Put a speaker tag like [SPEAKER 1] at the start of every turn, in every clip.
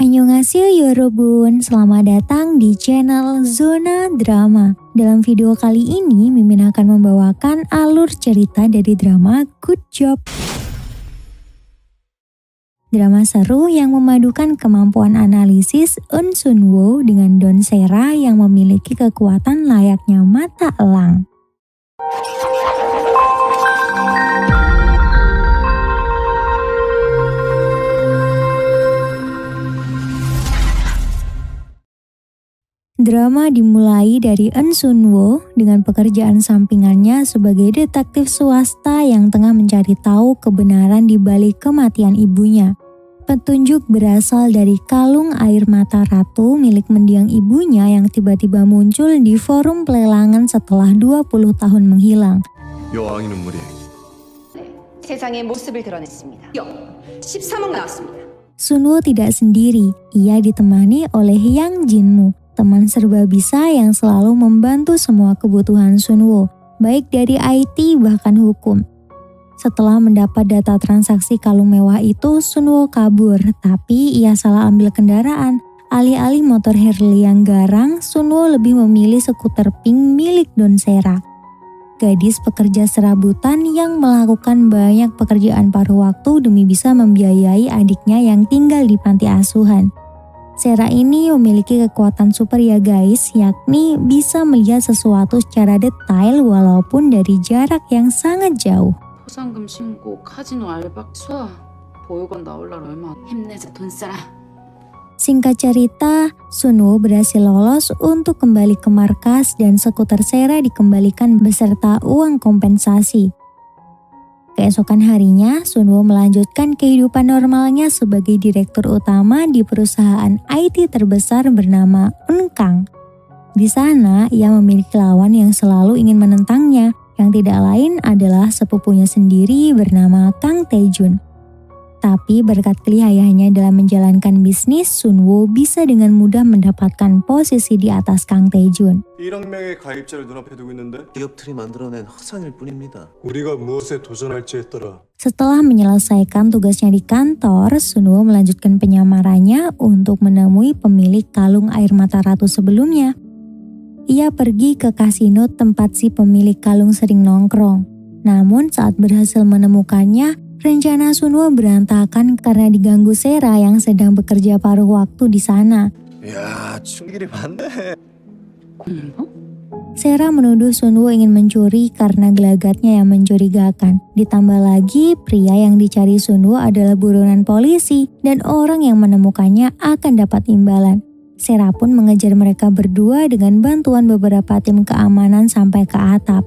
[SPEAKER 1] Annyeonghaseyo Yorobun, selamat datang di channel Zona Drama. Dalam video kali ini, Mimin akan membawakan alur cerita dari drama Good Job. Drama seru yang memadukan kemampuan analisis Eun Sun-woo dengan Don Sera yang memiliki kekuatan layaknya mata elang. Drama dimulai dari Eun Sun-woo dengan pekerjaan sampingannya sebagai detektif swasta yang tengah mencari tahu kebenaran di balik kematian ibunya. Petunjuk berasal dari kalung air mata ratu milik mendiang ibunya yang tiba-tiba muncul di forum pelelangan setelah 20 tahun menghilang.
[SPEAKER 2] 여왕의 눈물이
[SPEAKER 3] 세상의 모습을 드러냈습니다. 13억 나왔습니다.
[SPEAKER 1] Sun-woo tidak sendiri, ia ditemani oleh Yang Jin-moo, teman serba bisa yang selalu membantu semua kebutuhan Sun-woo, baik dari IT bahkan hukum. Setelah mendapat data transaksi kalung mewah itu, Sun-woo kabur, tapi ia salah ambil kendaraan. Alih-alih motor Harley yang garang, Sun-woo lebih memilih skuter pink milik Don Sera. Gadis pekerja serabutan yang melakukan banyak pekerjaan paruh waktu demi bisa membiayai adiknya yang tinggal di panti asuhan. Sera ini memiliki kekuatan super ya guys, yakni bisa melihat sesuatu secara detail walaupun dari jarak yang sangat jauh.
[SPEAKER 4] 포상금 신고 카지노 알바 수아 보육원 나올라라 얼마 힘내자 돈 써라.
[SPEAKER 1] Singkat cerita, Sun-woo berhasil lolos untuk kembali ke markas dan skuter Sera dikembalikan beserta uang kompensasi. Keesokan harinya, Sun-woo melanjutkan kehidupan normalnya sebagai direktur utama di perusahaan IT terbesar bernama Eun-kang. Di sana, ia memiliki lawan yang selalu ingin menentangnya, yang tidak lain adalah sepupunya sendiri bernama Kang Tae-jun. Tapi berkat kelihayannya dalam menjalankan bisnis, Sun-woo bisa dengan mudah mendapatkan posisi di atas Kang Tae-jun.
[SPEAKER 2] 1억 명의 가입자를 눈앞에 두고 있는데
[SPEAKER 5] 기업들이 만들어낸 허상일 뿐입니다.
[SPEAKER 2] 우리가 무엇에 도전할지에 따라
[SPEAKER 1] Setelah menyelesaikan tugasnya di kantor, Sun-woo melanjutkan penyamarannya untuk menemui pemilik kalung air mata ratu sebelumnya. Ia pergi ke kasino tempat si pemilik kalung sering nongkrong. Namun saat berhasil menemukannya, rencana Sun-woo berantakan karena diganggu Sera yang sedang bekerja paruh waktu di sana.
[SPEAKER 2] 야 충길이 많네.
[SPEAKER 4] 공부?
[SPEAKER 1] Sera menuduh Sun-woo ingin mencuri karena gelagatnya yang mencurigakan. Ditambah lagi, pria yang dicari Sun-woo adalah buronan polisi dan orang yang menemukannya akan dapat imbalan. Sera pun mengejar mereka berdua dengan bantuan beberapa tim keamanan sampai ke atap.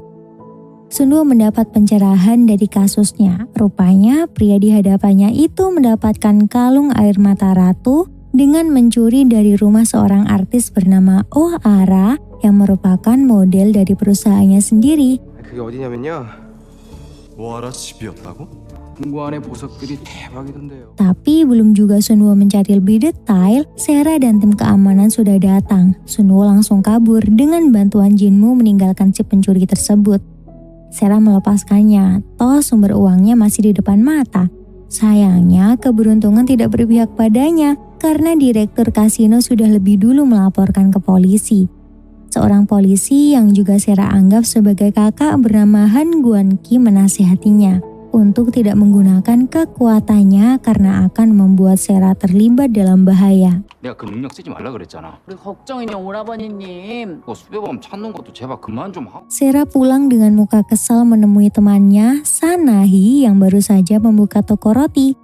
[SPEAKER 1] Sun-woo mendapat pencerahan dari kasusnya. Rupanya pria di hadapannya itu mendapatkan kalung air mata ratu dengan mencuri dari rumah seorang artis bernama Oh Ara yang merupakan model dari perusahaannya sendiri.
[SPEAKER 6] 그게 어디냐면요.
[SPEAKER 2] 뭐하라 집이었다고?
[SPEAKER 6] 금고 안에 보석들이 대박이던데요.
[SPEAKER 1] Tapi belum juga Sun-woo mencari lebih detail, Sera dan tim keamanan sudah datang. Sun-woo langsung kabur dengan bantuan Jin-moo meninggalkan si pencuri tersebut. Sera melepaskannya, toh sumber uangnya masih di depan mata. Sayangnya, keberuntungan tidak berpihak padanya karena direktur kasino sudah lebih dulu melaporkan ke polisi. Seorang polisi yang juga Sera anggap sebagai kakak bernama Han Guan-ki menasihatinya untuk tidak menggunakan kekuatannya karena akan membuat Sera terlibat dalam bahaya.
[SPEAKER 7] 내가 그 능력 쓰지 말라 그랬잖아.
[SPEAKER 4] 우리 걱정이냐 오라버니님.
[SPEAKER 7] 너 수배범 찾는 것도 제발 그만 좀 하고.
[SPEAKER 1] Sera pulang dengan muka kesal menemui temannya, Sanahi, yang baru saja membuka toko roti.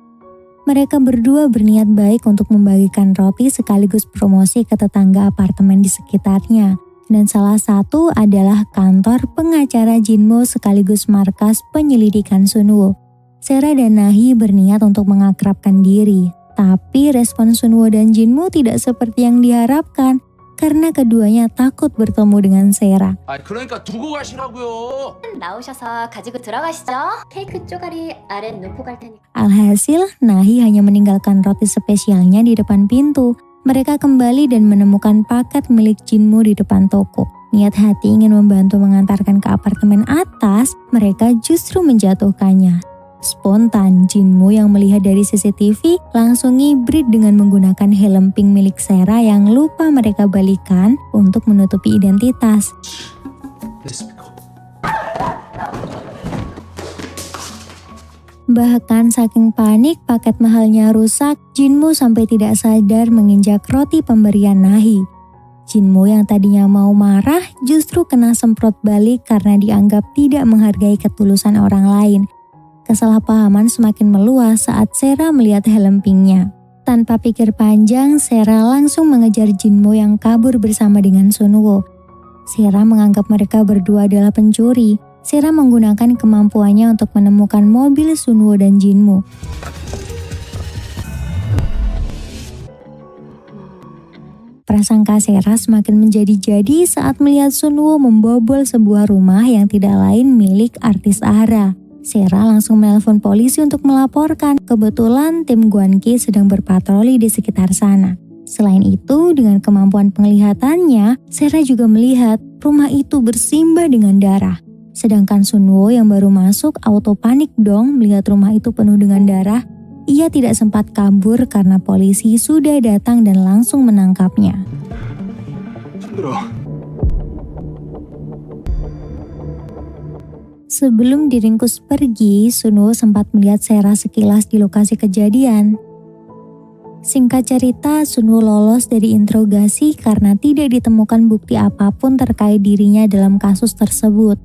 [SPEAKER 1] Mereka berdua berniat baik untuk membagikan roti sekaligus promosi ke tetangga apartemen di sekitarnya. Dan salah satu adalah kantor pengacara Jin-moo sekaligus markas penyelidikan Sun-woo. Sera dan Nahi berniat untuk mengakrabkan diri, tapi respon Sun-woo dan Jin-moo tidak seperti yang diharapkan karena keduanya takut bertemu dengan Sera.
[SPEAKER 6] 아 그러니까 두고 가시라고요.
[SPEAKER 3] 나오셔서 가지고 들어가시죠. 케이크 쪼가리 아랫 놓고 갈 테니까.
[SPEAKER 1] Alhasil, Nahi hanya meninggalkan roti spesialnya di depan pintu. Mereka kembali dan menemukan paket milik Jin-moo di depan toko. Niat hati ingin membantu mengantarkan ke apartemen atas, mereka justru menjatuhkannya. Spontan, Jinmu yang melihat dari CCTV langsung ngibrit dengan menggunakan helm pink milik Sera yang lupa mereka balikan untuk menutupi identitas. Bahkan saking panik paket mahalnya rusak, Jinmu sampai tidak sadar menginjak roti pemberian Nahi. Jinmu yang tadinya mau marah justru kena semprot balik karena dianggap tidak menghargai ketulusan orang lain. Kesalahpahaman semakin meluas saat Sera melihat helm pinknya. Tanpa pikir panjang, Sera langsung mengejar Jinmu yang kabur bersama dengan Sunwoo. Sera menganggap mereka berdua adalah pencuri. Sera menggunakan kemampuannya untuk menemukan mobil Sunwoo dan Jinmu. Prasangka Sera semakin menjadi-jadi saat melihat Sunwoo membobol sebuah rumah yang tidak lain milik artis Ahra. Sera langsung menelpon polisi untuk melaporkan. Kebetulan tim Gwanki sedang berpatroli di sekitar sana. Selain itu, dengan kemampuan penglihatannya, Sera juga melihat rumah itu bersimbah dengan darah. Sedangkan Sunwoo yang baru masuk auto panik dong melihat rumah itu penuh dengan darah. Ia tidak sempat kabur karena polisi sudah datang dan langsung menangkapnya. Sebelum diringkus pergi, Sunwoo sempat melihat Sera sekilas di lokasi kejadian. Singkat cerita, Sunwoo lolos dari interogasi karena tidak ditemukan bukti apapun terkait dirinya dalam kasus tersebut.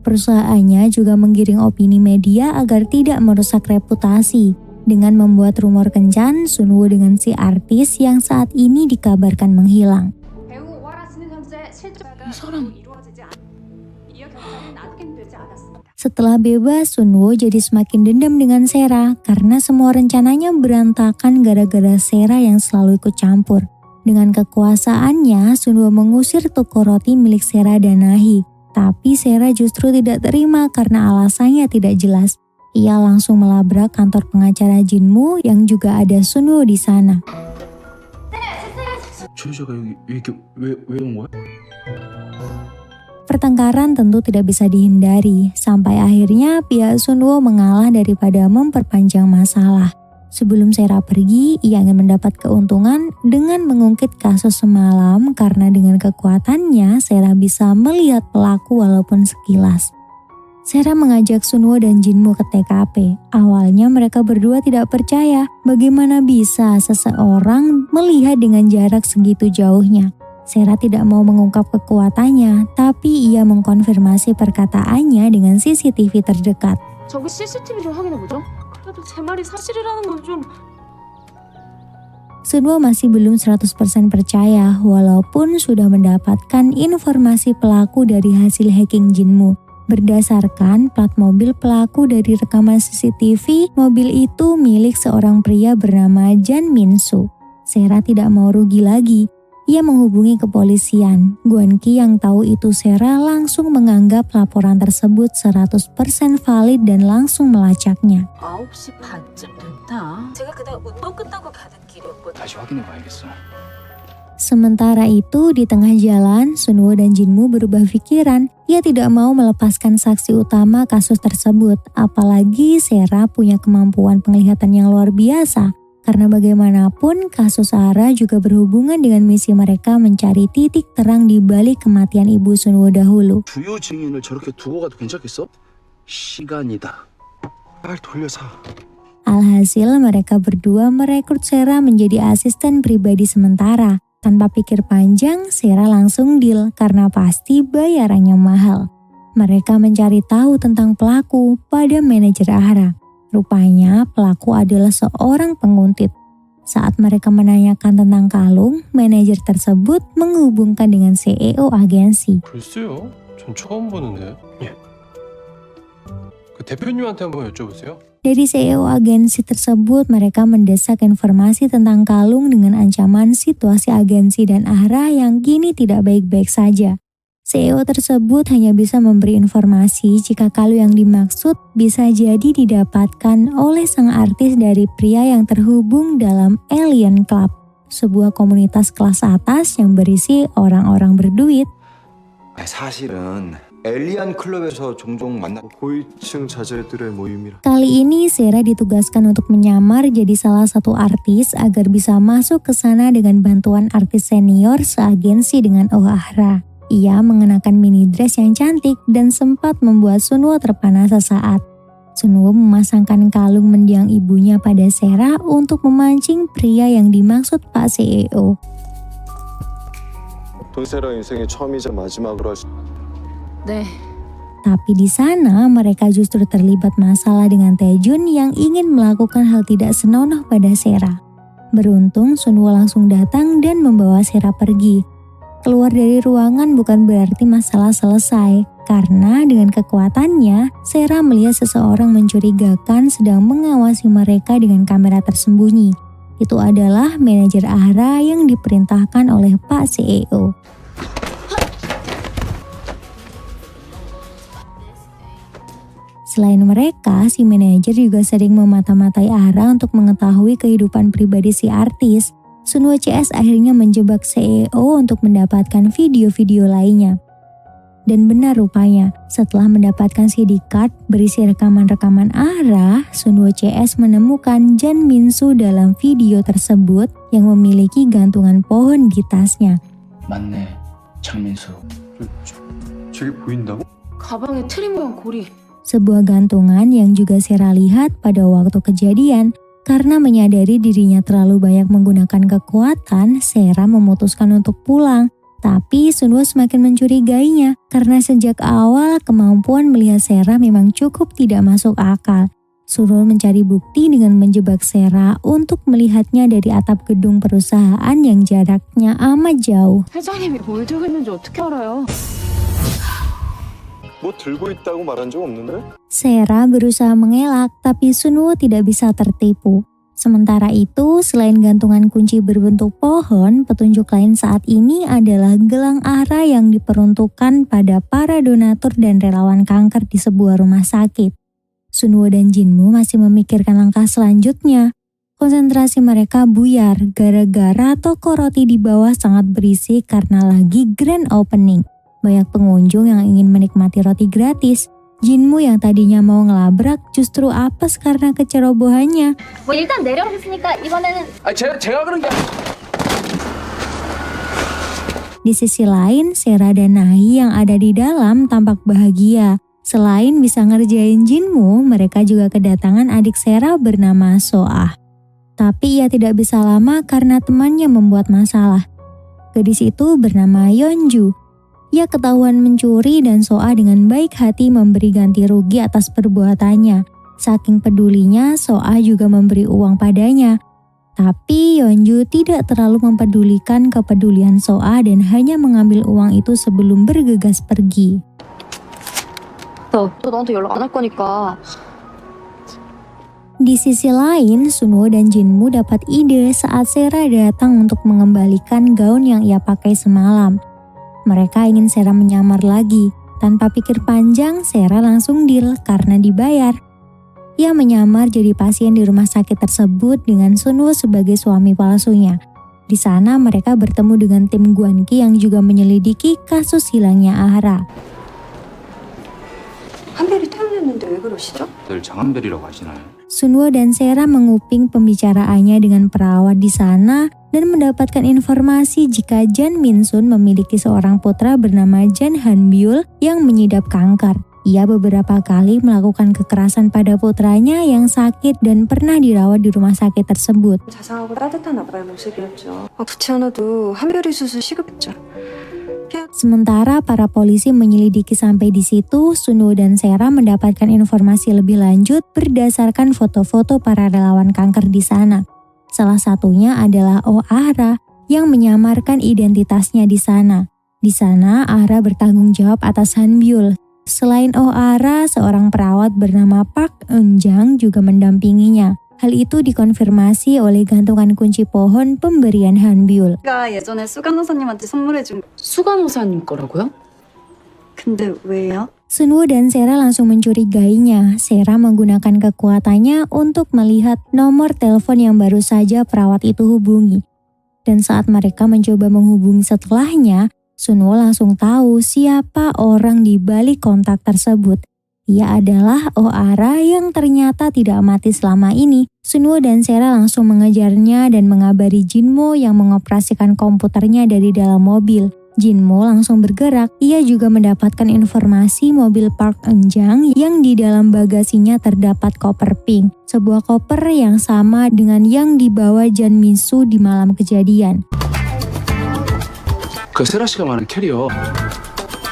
[SPEAKER 1] Perusahaannya juga menggiring opini media agar tidak merusak reputasi dengan membuat rumor kencan Sunwoo dengan si artis yang saat ini dikabarkan menghilang. Setelah bebas, Sunwoo jadi semakin dendam dengan Sera karena semua rencananya berantakan gara-gara Sera yang selalu ikut campur. Dengan kekuasaannya, Sunwoo mengusir toko roti milik Sera dan Nahi. Tapi Sera justru tidak terima karena alasannya tidak jelas. Ia langsung melabrak kantor pengacara Jinmu yang juga ada Sunwoo di sana. Pertengkaran tentu tidak bisa dihindari, sampai akhirnya pihak Sunwoo mengalah daripada memperpanjang masalah. Sebelum Sera pergi, ia ingin mendapat keuntungan dengan mengungkit kasus semalam karena dengan kekuatannya Sera bisa melihat pelaku walaupun sekilas. Sera mengajak Sunwoo dan Jinmu ke TKP. Awalnya mereka berdua tidak percaya bagaimana bisa seseorang melihat dengan jarak segitu jauhnya. Sera tidak mau mengungkap kekuatannya, tapi ia mengkonfirmasi perkataannya dengan CCTV terdekat.
[SPEAKER 4] 저기 CCTV 좀 확인해보죠. 그래도 제 말이 사실이라는 건 좀...
[SPEAKER 1] Sunwoo masih belum 100% percaya walaupun sudah mendapatkan informasi pelaku dari hasil hacking Jinmu. Berdasarkan plat mobil pelaku dari rekaman CCTV, mobil itu milik seorang pria bernama Jan Min-soo. Sera tidak mau rugi lagi. Ia menghubungi kepolisian. Gwanki yang tahu itu Sera langsung menganggap laporan tersebut 100% valid dan langsung melacaknya.
[SPEAKER 4] 9시 반쯤 됐나? 제가 그날 운동 끝나고 가는 길이었거든요.
[SPEAKER 7] 다시 확인해봐야겠어.
[SPEAKER 1] Sementara itu, di tengah jalan, Sunwoo dan Jinmu berubah pikiran. Ia tidak mau melepaskan saksi utama kasus tersebut, apalagi Sera punya kemampuan penglihatan yang luar biasa. Karena bagaimanapun, kasus Ahra juga berhubungan dengan misi mereka mencari titik terang di balik kematian ibu Sunwoo dahulu.
[SPEAKER 5] 주요 증인을 저렇게 두고 가도 괜찮겠어? 시간이다.
[SPEAKER 2] 날 돌려서.
[SPEAKER 1] Alhasil, mereka berdua merekrut Sera menjadi asisten pribadi sementara. Tanpa pikir panjang, Sera langsung deal karena pasti bayarannya mahal. Mereka mencari tahu tentang pelaku pada manajer Ahra. Rupanya pelaku adalah seorang penguntit. Saat mereka menanyakan tentang kalung, manajer tersebut menghubungkan dengan CEO agensi.
[SPEAKER 2] 글쎄요, 전 처음 보는데. 예. 그 대표님한테 한번 여쭤보세요.
[SPEAKER 1] Dari CEO agensi tersebut, mereka mendesak informasi tentang kalung dengan ancaman situasi agensi dan Ahra yang kini tidak baik-baik saja. CEO tersebut hanya bisa memberi informasi jika kalung yang dimaksud bisa jadi didapatkan oleh sang artis dari pria yang terhubung dalam Alien Club, sebuah komunitas kelas atas yang berisi orang-orang berduit.
[SPEAKER 5] 사실은
[SPEAKER 8] 엘리안 클럽에서 종종 만나.
[SPEAKER 9] 고위층 자제들의 모임이라.
[SPEAKER 1] Kali ini Sera ditugaskan untuk menyamar jadi salah satu artis agar bisa masuk ke sana dengan bantuan artis senior seagensi dengan O'Hara. Ia mengenakan mini dress yang cantik dan sempat membuat Sunwoo terpana sesaat. Sunwoo memasangkan kalung mendiang ibunya pada Sera untuk memancing pria yang dimaksud Pak CEO.
[SPEAKER 9] 돈세라 인생의 처음이자 마지막으로 할 수.
[SPEAKER 4] 네.
[SPEAKER 1] Tapi di sana mereka justru terlibat masalah dengan Taejun yang ingin melakukan hal tidak senonoh pada Sera. Beruntung Sunwoo langsung datang dan membawa Sera pergi. Keluar dari ruangan bukan berarti masalah selesai, karena dengan kekuatannya, Sera melihat seseorang mencurigakan sedang mengawasi mereka dengan kamera tersembunyi. Itu adalah manajer Ahra yang diperintahkan oleh Pak CEO. Selain mereka, si manajer juga sering memata-matai Ahra untuk mengetahui kehidupan pribadi si artis. Sunwoo CS akhirnya menjebak CEO untuk mendapatkan video-video lainnya. Dan benar rupanya, setelah mendapatkan CD card berisi rekaman-rekaman Ahra, Sunwoo CS menemukan Jan Min-soo dalam video tersebut yang memiliki gantungan pohon di tasnya.
[SPEAKER 5] 맞네, 장민수.
[SPEAKER 9] 저게 보인다고?
[SPEAKER 4] 가방에 트리 모양 고리.
[SPEAKER 1] Sebuah gantungan yang juga Sera lihat pada waktu kejadian. Karena menyadari dirinya terlalu banyak menggunakan kekuatan, Sera memutuskan untuk pulang. Tapi Sunwoo semakin mencurigainya karena sejak awal kemampuan melihat Sera memang cukup tidak masuk akal. Sunwoo mencari bukti dengan menjebak Sera untuk melihatnya dari atap gedung perusahaan yang jaraknya amat jauh.
[SPEAKER 4] 회장님이 뭘 들고 있는지 어떻게 알아요?
[SPEAKER 9] 뭐 들고 있다고 말한 적 없는데?
[SPEAKER 1] Sera berusaha mengelak, tapi Sunwoo tidak bisa tertipu. Sementara itu, selain gantungan kunci berbentuk pohon, petunjuk lain saat ini adalah gelang Ahra yang diperuntukkan pada para donatur dan relawan kanker di sebuah rumah sakit. Sunwoo dan Jinmu masih memikirkan langkah selanjutnya. Konsentrasi mereka buyar gara-gara toko roti di bawah sangat berisik karena lagi grand opening. Banyak pengunjung yang ingin menikmati roti gratis. Jinmu yang tadinya mau ngelabrak justru apes karena kecerobohannya.
[SPEAKER 3] 뭐 일단 내려오셨으니까 이번에는
[SPEAKER 6] 제가 그런 게
[SPEAKER 1] Di sisi lain, Sera dan Nahi yang ada di dalam tampak bahagia. Selain bisa ngerjain Jinmu, mereka juga kedatangan adik Sera bernama Soah. Tapi ia tidak bisa lama karena temannya membuat masalah. Gadis itu bernama Yeonju. Ia ketahuan mencuri dan Soah dengan baik hati memberi ganti rugi atas perbuatannya. Saking pedulinya, Soah juga memberi uang padanya. Tapi Yeonju tidak terlalu mempedulikan kepedulian Soah dan hanya mengambil uang itu sebelum bergegas pergi.
[SPEAKER 3] 너 너한테 연락 안 할 거니까
[SPEAKER 1] Di sisi lain, Sunwoo dan Jinmu dapat ide saat Sera datang untuk mengembalikan gaun yang ia pakai semalam. Mereka ingin Sera menyamar lagi. Tanpa pikir panjang, Sera langsung deal karena dibayar. Ia menyamar jadi pasien di rumah sakit tersebut dengan Sunwoo sebagai suami palsunya. Di sana mereka bertemu dengan tim Gwanki yang juga menyelidiki kasus hilangnya Ahra.
[SPEAKER 10] 한별이 태어났는데 왜 그러시죠?
[SPEAKER 7] 늘 장한별이라고 하시나요?
[SPEAKER 1] Sunwoo dan Sera menguping pembicaraannya dengan perawat di sana dan mendapatkan informasi jika Jan Min-sun memiliki seorang putra bernama Jan Han-byul yang mengidap kanker. Ia beberapa kali melakukan kekerasan pada putranya yang sakit dan pernah dirawat di rumah sakit tersebut.
[SPEAKER 10] 자상하고 따뜻한 아빠의 모습이었죠. 그렇지 않아도 한별이 수술 시급했죠.
[SPEAKER 1] Sementara para polisi menyelidiki sampai di situ, Sunwoo dan Sera mendapatkan informasi lebih lanjut berdasarkan foto-foto para relawan kanker di sana. Salah satunya adalah Ahra yang menyamarkan identitasnya di sana. Di sana, Ahra bertanggung jawab atas Han-byul. Selain Ahra, seorang perawat bernama Park Eun-jang juga mendampinginya. Hal itu dikonfirmasi oleh gantungan kunci pohon pemberian Han-byul.
[SPEAKER 10] 제가 예전에 수간호사님한테 선물해준
[SPEAKER 4] 수간호사님 거라고요?
[SPEAKER 10] 근데 왜요?
[SPEAKER 1] Sunwoo dan Sera langsung mencurigainya. Sera menggunakan kekuatannya untuk melihat nomor telepon yang baru saja perawat itu hubungi. Dan saat mereka mencoba menghubungi setelahnya, Sunwoo langsung tahu siapa orang di balik kontak tersebut. Ia adalah Ohara yang ternyata tidak mati selama ini. Sunwoo dan Sera langsung mengejarnya dan mengabari Jinmo yang mengoperasikan komputernya dari dalam mobil. Jinmo langsung bergerak. Ia juga mendapatkan informasi mobil Park Eun-jang yang di dalam bagasinya terdapat koper pink. Sebuah koper yang sama dengan yang dibawa Jan Min-soo di malam kejadian.
[SPEAKER 5] 그 세라 씨가 말하는 캐리어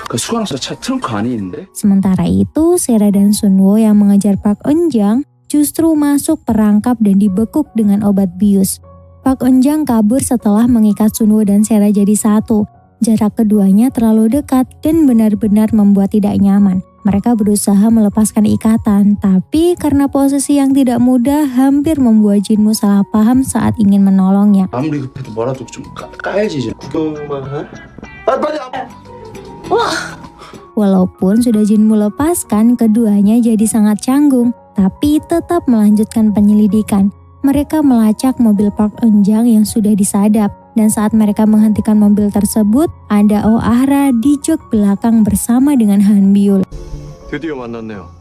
[SPEAKER 5] 그 수강사 차 트렁크 안에 있는데?
[SPEAKER 1] Sementara itu, Sera dan Sunwoo yang mengejar Park Eun-jang justru masuk perangkap dan dibekuk dengan obat bius. Park Eun-jang kabur setelah mengikat Sunwoo dan Sera jadi satu. Jarak keduanya terlalu dekat dan benar-benar membuat tidak nyaman. Mereka berusaha melepaskan ikatan, tapi karena posisi yang tidak mudah hampir membuat Jinmo salah paham saat ingin menolongnya.
[SPEAKER 5] 아무리 급해도 뭐라도 좀 까야지 이제. 구경만 해? 아 빨리
[SPEAKER 1] Walaupun sudah Jinmo lepaskan, keduanya jadi sangat canggung, tapi tetap melanjutkan penyelidikan. Mereka melacak mobil Park Eun-jang yang sudah disadap, dan saat mereka menghentikan mobil tersebut, ada Ohara di jok belakang bersama dengan Han Byul.
[SPEAKER 9] 드디어 만났네요.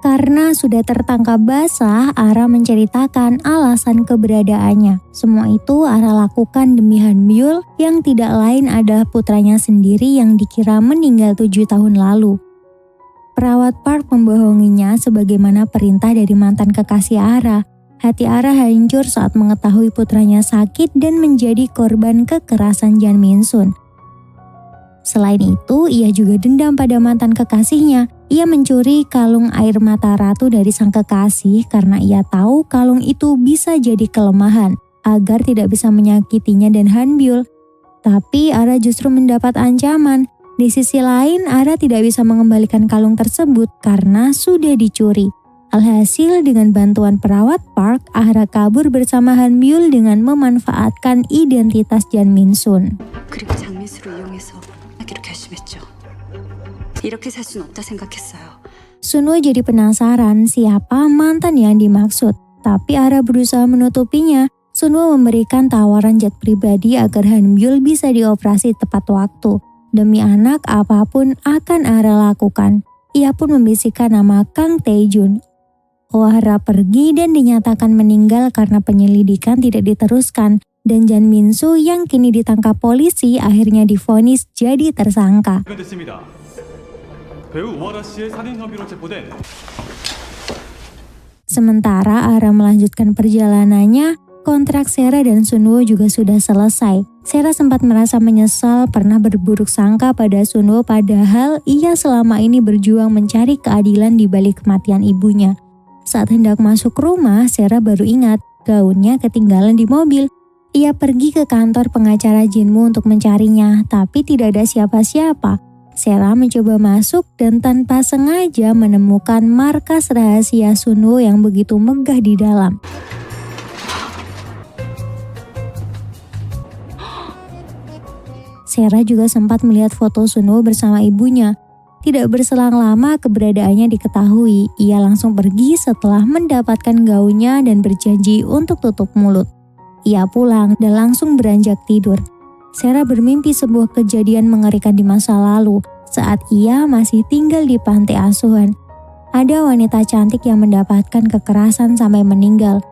[SPEAKER 1] Karena sudah tertangkap basah, Ara menceritakan alasan keberadaannya. Semua itu Ara lakukan demi Han Byul yang tidak lain adalah putranya sendiri yang dikira meninggal 7 tahun lalu. Perawat Park membohonginya sebagaimana perintah dari mantan kekasih Ara. Hati Ara hancur saat mengetahui putranya sakit dan menjadi korban kekerasan Jan Min-sun. Selain itu, ia juga dendam pada mantan kekasihnya. Ia mencuri kalung air mata ratu dari sang kekasih karena ia tahu kalung itu bisa jadi kelemahan agar tidak bisa menyakitinya dan Han Byul. Tapi Ara justru mendapat ancaman. Di sisi lain, Ara tidak bisa mengembalikan kalung tersebut karena sudah dicuri. Alhasil dengan bantuan perawat Park, Ara kabur bersama Han Byul dengan memanfaatkan identitas Jan Min-sun.
[SPEAKER 10] 그리고 장민수를 이용해서 하기로 결심했죠. 이렇게 살 수는 없다 생각했어요.
[SPEAKER 1] Sunwoo jadi penasaran siapa mantan yang dimaksud, tapi Ara berusaha menutupinya. Sunwoo memberikan tawaran jet pribadi agar Han Byul bisa dioperasi tepat waktu. Demi anak, apapun akan Ara lakukan. Ia pun membisikkan nama Kang Tae-jun. Ohara pergi dan dinyatakan meninggal karena penyelidikan tidak diteruskan. Dan Jan Min-soo yang kini ditangkap polisi akhirnya divonis jadi tersangka. Sementara Ara melanjutkan perjalanannya, kontrak Sera dan Sunwoo juga sudah selesai. Sera sempat merasa menyesal pernah berburuk sangka pada Sunwoo padahal ia selama ini berjuang mencari keadilan di balik kematian ibunya. Saat hendak masuk rumah, Sera baru ingat gaunnya ketinggalan di mobil. Ia pergi ke kantor pengacara Jinmo untuk mencarinya, tapi tidak ada siapa-siapa. Sera mencoba masuk dan tanpa sengaja menemukan markas rahasia Sunwoo yang begitu megah di dalam. Sera juga sempat melihat foto Sunwoo bersama ibunya. Tidak berselang lama keberadaannya diketahui. Ia langsung pergi setelah mendapatkan gaunnya dan berjanji untuk tutup mulut. Ia pulang dan langsung beranjak tidur. Sera bermimpi sebuah kejadian mengerikan di masa lalu saat ia masih tinggal di panti asuhan. Ada wanita cantik yang mendapatkan kekerasan sampai meninggal.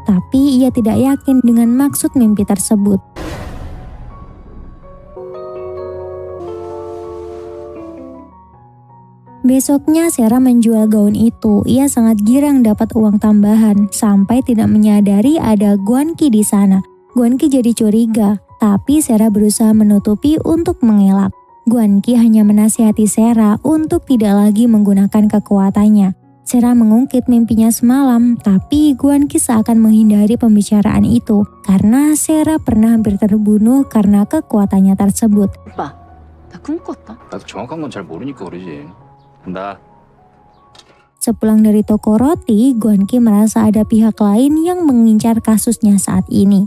[SPEAKER 1] Tapi ia tidak yakin dengan maksud mimpi tersebut. Besoknya Sera menjual gaun itu. Ia sangat girang dapat uang tambahan sampai tidak menyadari ada Gwan-ki di sana. Gwan-ki jadi curiga, tapi Sera berusaha menutupi untuk mengelak. Gwan-ki hanya menasihati Sera untuk tidak lagi menggunakan kekuatannya. Sera mengungkit mimpinya semalam, tapi Gwan-ki seakan menghindari pembicaraan itu karena Sera pernah hampir terbunuh karena kekuatannya tersebut.
[SPEAKER 4] 오빠, 나 꿈꿨다.
[SPEAKER 7] 나도 정확한 건 잘 모르니까 그러지. 간다.
[SPEAKER 1] Sepulang dari toko roti, Gwan-ki merasa ada pihak lain yang mengincar kasusnya saat ini.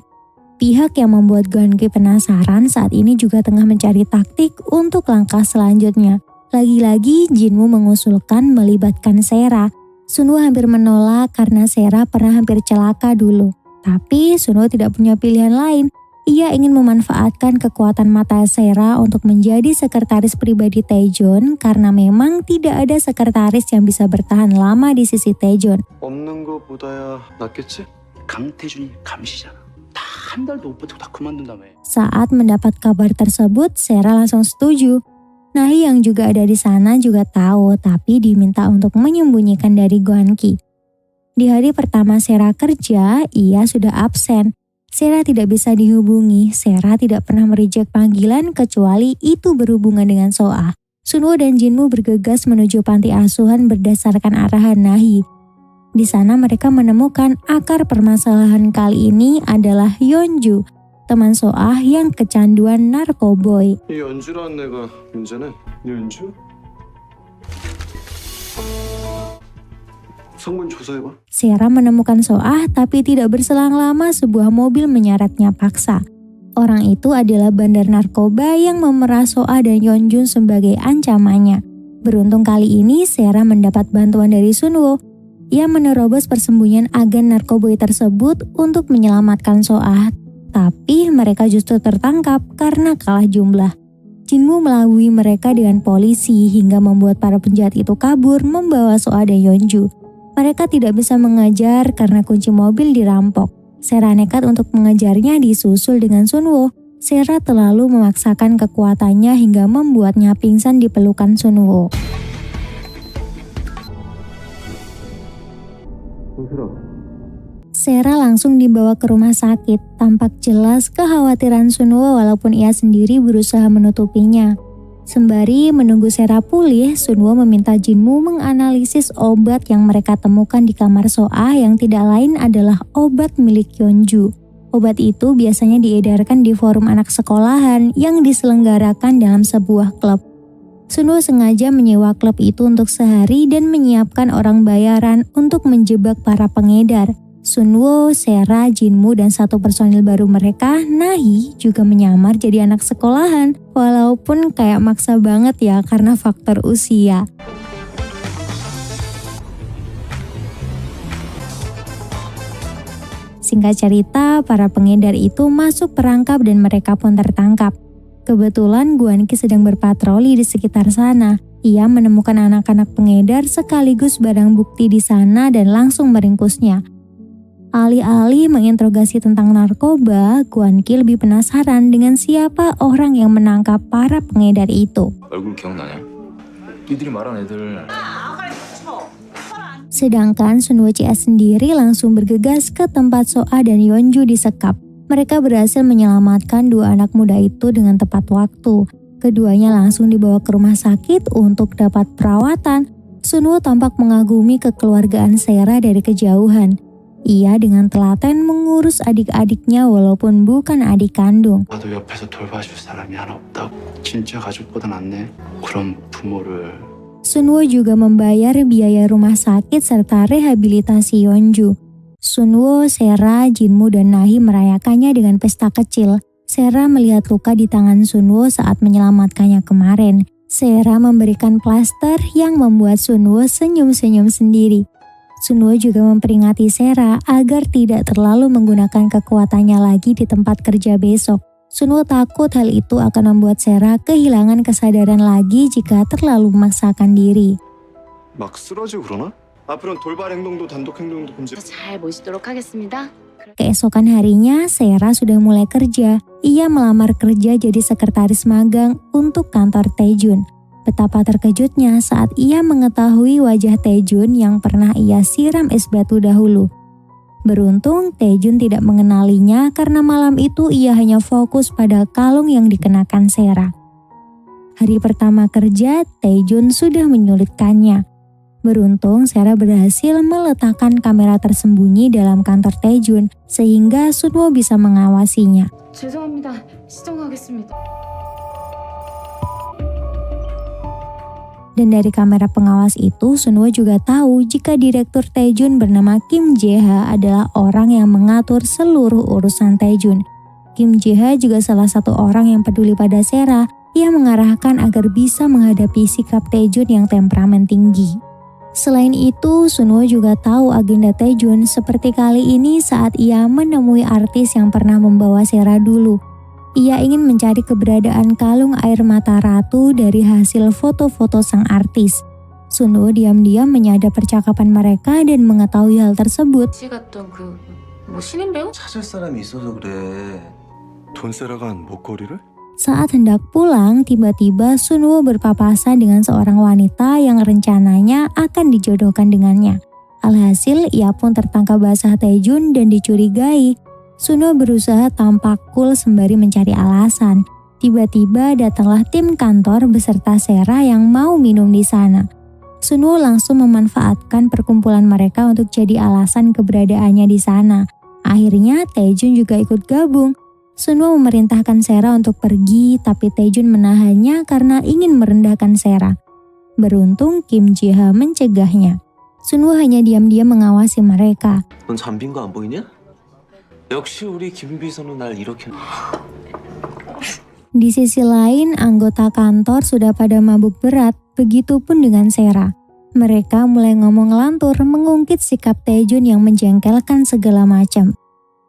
[SPEAKER 1] Pihak yang membuat Gwan-ki penasaran saat ini juga tengah mencari taktik untuk langkah selanjutnya. Lagi-lagi Jinmo mengusulkan melibatkan Sera. Sunwoo hampir menolak karena Sera pernah hampir celaka dulu. Tapi Sunwoo tidak punya pilihan lain. Ia ingin memanfaatkan kekuatan mata Sera untuk menjadi sekretaris pribadi Taejun karena memang tidak ada sekretaris yang bisa bertahan lama di sisi Taejun.
[SPEAKER 9] 없는 것보다야 낫겠지?
[SPEAKER 5] 강태준이 감시잖아. 다 한 달도 못 버티고 다 그만둔다며.
[SPEAKER 1] Saat mendapat kabar tersebut, Sera langsung setuju. Nahi yang juga ada di sana juga tahu, tapi diminta untuk menyembunyikan dari Gwanki. Di hari pertama Sera kerja, ia sudah absen. Sera tidak bisa dihubungi. Sera tidak pernah mereject panggilan kecuali itu berhubungan dengan Soa. Sunwoo dan Jinmu bergegas menuju panti asuhan berdasarkan arahan Nahi. Di sana mereka menemukan akar permasalahan kali ini adalah Yeonju, teman Soa yang kecanduan narkoboy.
[SPEAKER 9] 이 연주라는 애가 문제네. 연주? 성분 조사해봐.
[SPEAKER 1] Sera menemukan Soa tapi tidak berselang lama sebuah mobil menyeretnya paksa. Orang itu adalah bandar narkoba yang memeras Soa dan Yeonjun sebagai ancamannya. Beruntung kali ini Sera mendapat bantuan dari Sunwoo. Ia menerobos persembunyian agen narkoboy tersebut untuk menyelamatkan Soa. Tapi mereka justru tertangkap karena kalah jumlah. Jinmu melabui mereka dengan polisi hingga membuat para penjahat itu kabur membawa Soa dan Yeonju. Mereka tidak bisa mengejar karena kunci mobil dirampok. Sera nekat untuk mengejarnya disusul dengan Sunwoo. Sera terlalu memaksakan kekuatannya hingga membuatnya pingsan di pelukan Sunwoo. Sera langsung dibawa ke rumah sakit. Tampak jelas kekhawatiran Sunwoo walaupun ia sendiri berusaha menutupinya. Sembari menunggu Sera pulih, Sunwoo meminta Jinmu menganalisis obat yang mereka temukan di kamar Soa yang tidak lain adalah obat milik Yeonju. Obat itu biasanya diedarkan di forum anak sekolahan yang diselenggarakan dalam sebuah klub. Sunwoo sengaja menyewa klub itu untuk sehari dan menyiapkan orang bayaran untuk menjebak para pengedar. Sunwoo, Sera, Jinmu, dan satu personil baru mereka, Nahi, juga menyamar jadi anak sekolahan. Walaupun kayak maksa banget ya karena faktor usia. Singkat cerita, para pengedar itu masuk perangkap dan mereka pun tertangkap. Kebetulan Gwanki sedang berpatroli di sekitar sana. Ia menemukan anak-anak pengedar sekaligus barang bukti di sana dan langsung meringkusnya. Alih-alih menginterogasi tentang narkoba, Gwanki lebih penasaran dengan siapa orang yang menangkap para pengedar itu.
[SPEAKER 7] 얼굴 기억나냐? 니들이 말한 애들.
[SPEAKER 1] Sedangkan Sunwoo sendiri langsung bergegas ke tempat Soa dan Yeonju disekap. Mereka berhasil menyelamatkan dua anak muda itu dengan tepat waktu. Keduanya langsung dibawa ke rumah sakit untuk dapat perawatan. Sunwoo tampak mengagumi kekeluargaan Sera dari kejauhan. Ia dengan telaten mengurus adik-adiknya walaupun bukan adik kandung.
[SPEAKER 5] 나도 옆에서 돌봐줄 사람이 하나 없다고. 진짜 가족보다 낫네. 그럼 부모를.
[SPEAKER 1] Sunwoo juga membayar biaya rumah sakit serta rehabilitasi Yeonju. Sunwoo, Sera, Jinmu, dan Nahi merayakannya dengan pesta kecil. Sera melihat luka di tangan Sunwoo saat menyelamatkannya kemarin. Sera memberikan plaster yang membuat Sunwoo senyum-senyum sendiri. Sunwoo juga memperingati Sera agar tidak terlalu menggunakan kekuatannya lagi di tempat kerja besok. Sunwoo takut hal itu akan membuat Sera kehilangan kesadaran lagi jika terlalu memaksakan diri.
[SPEAKER 9] 막 쓰러지고 그러나? 앞으로는 돌발 행동도 단독 행동도 금지.
[SPEAKER 4] 잘 모시도록 하겠습니다.
[SPEAKER 1] Keesokan harinya, Sera sudah mulai kerja. Ia melamar kerja jadi sekretaris magang untuk kantor Taejun. Betapa terkejutnya saat ia mengetahui wajah Taejun yang pernah ia siram es batu dahulu. Beruntung Taejun tidak mengenalinya karena malam itu ia hanya fokus pada kalung yang dikenakan Sera. Hari pertama kerja, Taejun sudah menyulitkannya. Beruntung Sera berhasil meletakkan kamera tersembunyi dalam kantor Taejun sehingga Sunwoo bisa mengawasinya.
[SPEAKER 4] 죄송합니다. 시정하겠습니다.
[SPEAKER 1] Dan dari kamera pengawas itu, Sunwoo juga tahu jika direktur Taejun bernama Kim Jae-ha adalah orang yang mengatur seluruh urusan Taejun. Kim Jae-ha juga salah satu orang yang peduli pada Sera. Ia mengarahkan agar bisa menghadapi sikap Taejun yang temperamen tinggi. Selain itu, Sunwo juga tahu agenda Taejun seperti kali ini saat ia menemui artis yang pernah membawa Sera dulu. Ia ingin mencari keberadaan kalung air mata ratu dari hasil foto-foto sang artis. Sunwo diam-diam menyadap percakapan mereka dan mengetahui hal tersebut.
[SPEAKER 4] 같던 뭐 신인 배우?
[SPEAKER 9] 찾을 사람이 있어서 그래. 돈 세러 간 목걸이를?
[SPEAKER 1] Saat hendak pulang, tiba-tiba Sunwo berpapasan dengan seorang wanita yang rencananya akan dijodohkan dengannya. Alhasil, ia pun tertangkap basah Taejun dan dicurigai. Sunwo berusaha tampak cool sembari mencari alasan. Tiba-tiba datanglah tim kantor beserta Sera yang mau minum di sana. Sunwo langsung memanfaatkan perkumpulan mereka untuk jadi alasan keberadaannya di sana. Akhirnya Taejun juga ikut gabung. Sunwo memerintahkan Sera untuk pergi, tapi Taejun menahannya karena ingin merendahkan Sera. Beruntung Kim Ji-ha mencegahnya. Sunwo hanya diam-diam mengawasi mereka.
[SPEAKER 9] 넌 잠빈 거 안 보이냐? 역시 우리 김 비서는 날 이렇게.
[SPEAKER 1] Di sisi lain, anggota kantor sudah pada mabuk berat, begitupun dengan Sera. Mereka mulai ngomong lantur mengungkit sikap Taejun yang menjengkelkan segala macam.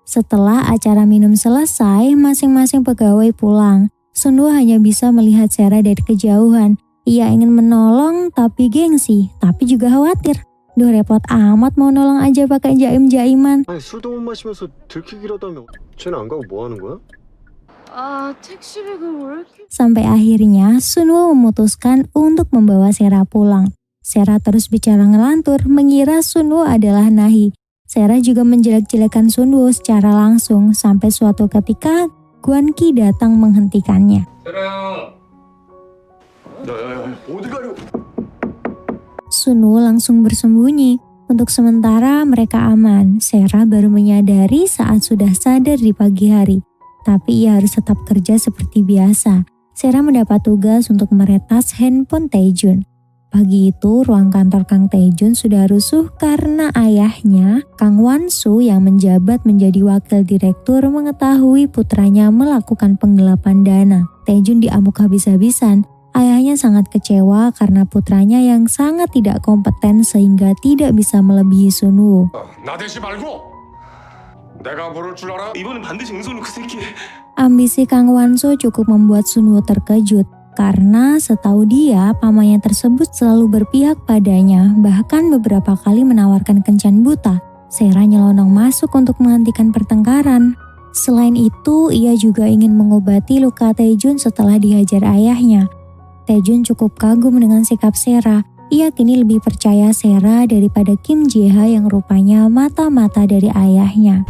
[SPEAKER 1] Setelah acara minum selesai, masing-masing pegawai pulang. Sunwo hanya bisa melihat Sera dari kejauhan. Ia ingin menolong tapi gengsi, tapi juga khawatir. Duh, repot amat mau nolong aja pakai jaim-jaiman.
[SPEAKER 9] 아니 술도 못 마시면서 들키기라도 하면 쟤는 안 가고 뭐 하는 거야?
[SPEAKER 4] 아 택시비가 왜 이렇게?
[SPEAKER 1] Sampai akhirnya Sunwo memutuskan untuk membawa Sera pulang. Sera terus bicara ngelantur mengira Sunwo adalah Nahi. Sera juga menjelek-jelekan Sunwo secara langsung sampai suatu ketika Gwan-ki datang menghentikannya.
[SPEAKER 9] 야야야 어디 가려?
[SPEAKER 1] Sunwo langsung bersembunyi. Untuk sementara mereka aman. Sera baru menyadari saat sudah sadar di pagi hari. Tapi ia harus tetap kerja seperti biasa. Sera mendapat tugas untuk meretas handphone Taejun. Pagi itu, ruang kantor Kang Taejun sudah rusuh karena ayahnya, Kang Wan-su yang menjabat menjadi wakil direktur mengetahui putranya melakukan penggelapan dana. Taejun diamuk habis-habisan. Ayahnya sangat kecewa karena putranya yang sangat tidak kompeten sehingga tidak bisa melebihi Sunwo.
[SPEAKER 2] 나대지 말고 내가 모를 줄 알아?
[SPEAKER 9] 이번엔 반드시 응소는 그 새끼.
[SPEAKER 1] Ambisi Kang Wan-su cukup membuat Sunwo terkejut. Karena setahu dia, pamannya tersebut selalu berpihak padanya, bahkan beberapa kali menawarkan kencan buta. Sera nyelonong masuk untuk menghentikan pertengkaran. Selain itu, ia juga ingin mengobati luka Taejun setelah dihajar ayahnya. Taejun cukup kagum dengan sikap Sera. Ia kini lebih percaya Sera daripada Kim Ji-ha yang rupanya mata-mata dari ayahnya.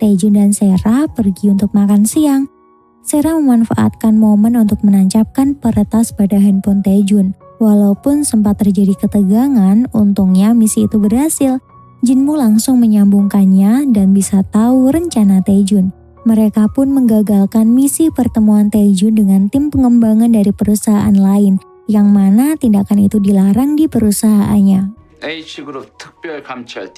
[SPEAKER 1] Taejun dan Sera pergi untuk makan siang. Sera memanfaatkan momen untuk menancapkan peretas pada handphone Taejun. Walaupun sempat terjadi ketegangan, untungnya misi itu berhasil. Jinmu langsung menyambungkannya dan bisa tahu rencana Taejun. Mereka pun menggagalkan misi pertemuan Taejun dengan tim pengembangan dari perusahaan lain, yang mana tindakan itu dilarang di perusahaannya.
[SPEAKER 5] H그룹 특별 감찰.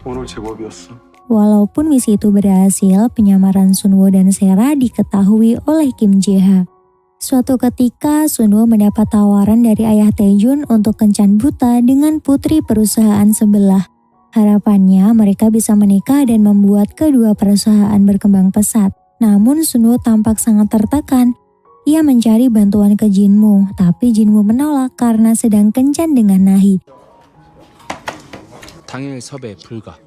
[SPEAKER 9] 오늘 제법이었어.
[SPEAKER 1] Walaupun misi itu berhasil, penyamaran Sunwo dan Sera diketahui oleh Kim Ji-ha. Suatu ketika, Sunwo mendapat tawaran dari ayah Taejun untuk kencan buta dengan putri perusahaan sebelah. Harapannya mereka bisa menikah dan membuat kedua perusahaan berkembang pesat. Namun Sunwo tampak sangat tertekan. Ia mencari bantuan ke Jinmu, tapi Jinmu menolak karena sedang kencan dengan Nahi.
[SPEAKER 6] 당일 섭외 불가.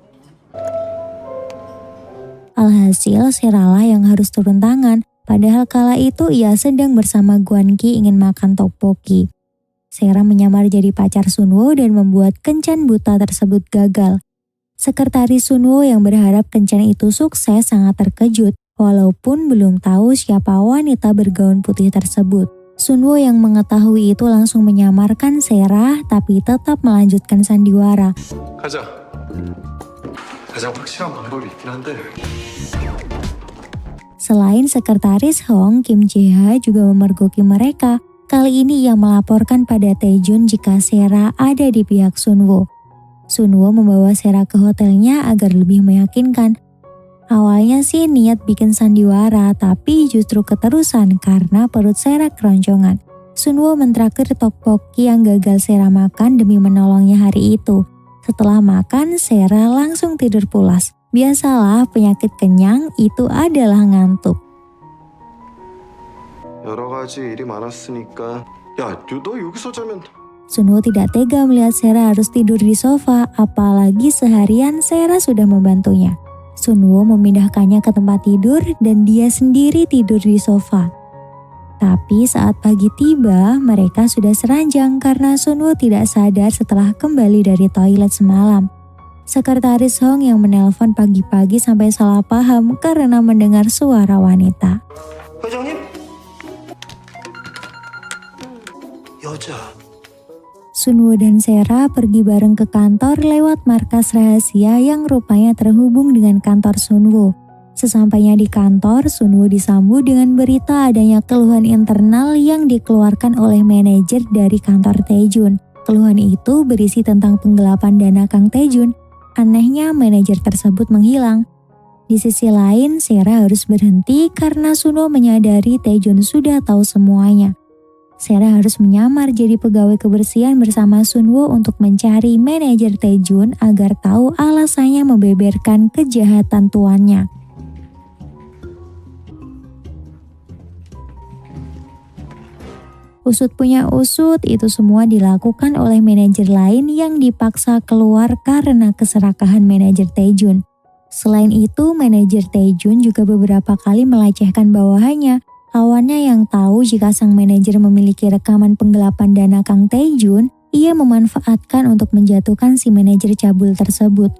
[SPEAKER 1] Alhasil, Seralah yang harus turun tangan. Padahal kala itu ia sedang bersama Gwan-ki ingin makan tteokbokki. Sera menyamar jadi pacar Sunwo dan membuat kencan buta tersebut gagal. Sekretaris Sunwo yang berharap kencan itu sukses sangat terkejut, walaupun belum tahu siapa wanita bergaun putih tersebut. Sunwo yang mengetahui itu langsung menyamarkan Sera, tapi tetap melanjutkan sandiwara.
[SPEAKER 9] 가자. 가장 확실한 방법이 있긴 한데.
[SPEAKER 1] Selain sekretaris Hong, Kim Ji-ha juga memergoki mereka. Kali ini ia melaporkan pada Taejun jika Sera ada di pihak Sunwo. Sunwo membawa Sera ke hotelnya agar lebih meyakinkan. Awalnya sih niat bikin sandiwara, tapi justru keterusan karena perut Sera keroncongan. Sunwo mentraktir tteokbokki yang gagal Sera makan demi menolongnya hari itu. Setelah makan, Sera langsung tidur pulas. Biasalah penyakit kenyang itu adalah ngantuk.
[SPEAKER 9] 여러 가지 일이 많았으니까 야, 너 여기서 자면
[SPEAKER 1] Sunwo tidak tega melihat Sera harus tidur di sofa, apalagi seharian Sera sudah membantunya. Sunwo memindahkannya ke tempat tidur dan dia sendiri tidur di sofa. Tapi saat pagi tiba, mereka sudah seranjang karena Sunwo tidak sadar setelah kembali dari toilet semalam. Sekretaris Hong yang menelpon pagi-pagi sampai salah paham karena mendengar suara wanita.
[SPEAKER 9] 회장님? 여자.
[SPEAKER 1] Sunwo dan Sera pergi bareng ke kantor lewat markas rahasia yang rupanya terhubung dengan kantor Sunwo. Sesampainya di kantor, Sunwo disambut dengan berita adanya keluhan internal yang dikeluarkan oleh manajer dari kantor Taejun. Keluhan itu berisi tentang penggelapan dana Kang Taejun. Anehnya manajer tersebut menghilang. Di sisi lain, Sera harus berhenti karena Sunwo menyadari Taejun sudah tahu semuanya. Sera harus menyamar jadi pegawai kebersihan bersama Sunwo untuk mencari manajer Taejun agar tahu alasannya membeberkan kejahatan tuannya. Usut punya usut, itu semua dilakukan oleh manajer lain yang dipaksa keluar karena keserakahan manajer Taejun. Selain itu, manajer Taejun juga beberapa kali melecehkan bawahannya. Lawannya yang tahu jika sang manajer memiliki rekaman penggelapan dana Kang Taejun, ia memanfaatkan untuk menjatuhkan si manajer cabul tersebut.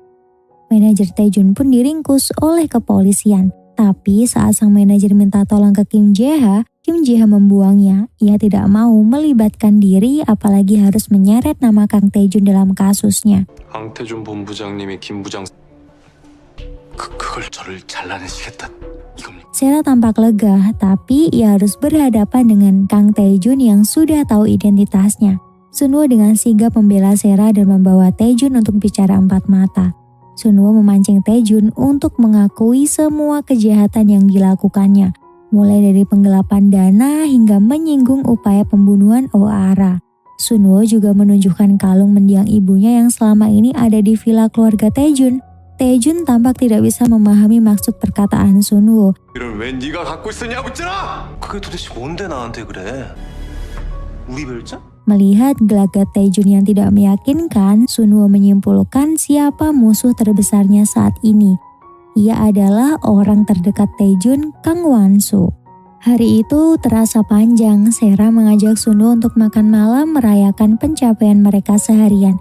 [SPEAKER 1] Manajer Taejun pun diringkus oleh kepolisian. Tapi saat sang manajer minta tolong ke Kim Jae-ha, Kim Jae-ha membuangnya. Ia tidak mau melibatkan diri apalagi harus menyeret nama Kang Taejun dalam kasusnya.
[SPEAKER 9] 강태준 본부장님이 김 부장 그걸 저를 잘라내시겠다 이겁니까?
[SPEAKER 1] Sera tampak lega, tapi ia harus berhadapan dengan Kang Taejun yang sudah tahu identitasnya. Sunwo dengan sigap membela Sera dan membawa Taejun untuk bicara empat mata. Sunwo memancing Taejun untuk mengakui semua kejahatan yang dilakukannya, mulai dari penggelapan dana hingga menyinggung upaya pembunuhan Oara. Sunwo juga menunjukkan kalung mendiang ibunya yang selama ini ada di villa keluarga Taejun. Taejun tampak tidak bisa memahami maksud perkataan Sunwo.
[SPEAKER 9] 이걸 왜 네가 갖고 있었냐 묻잖아. 그게 도대체 뭔데 나한테 그래? 우리 별자?
[SPEAKER 1] Melihat gelagat Taejun yang tidak meyakinkan, Sunwo menyimpulkan siapa musuh terbesarnya saat ini. Ia adalah orang terdekat Taejun, Kang Wan-soo. Hari itu terasa panjang. Sera mengajak Sunwo untuk makan malam merayakan pencapaian mereka seharian.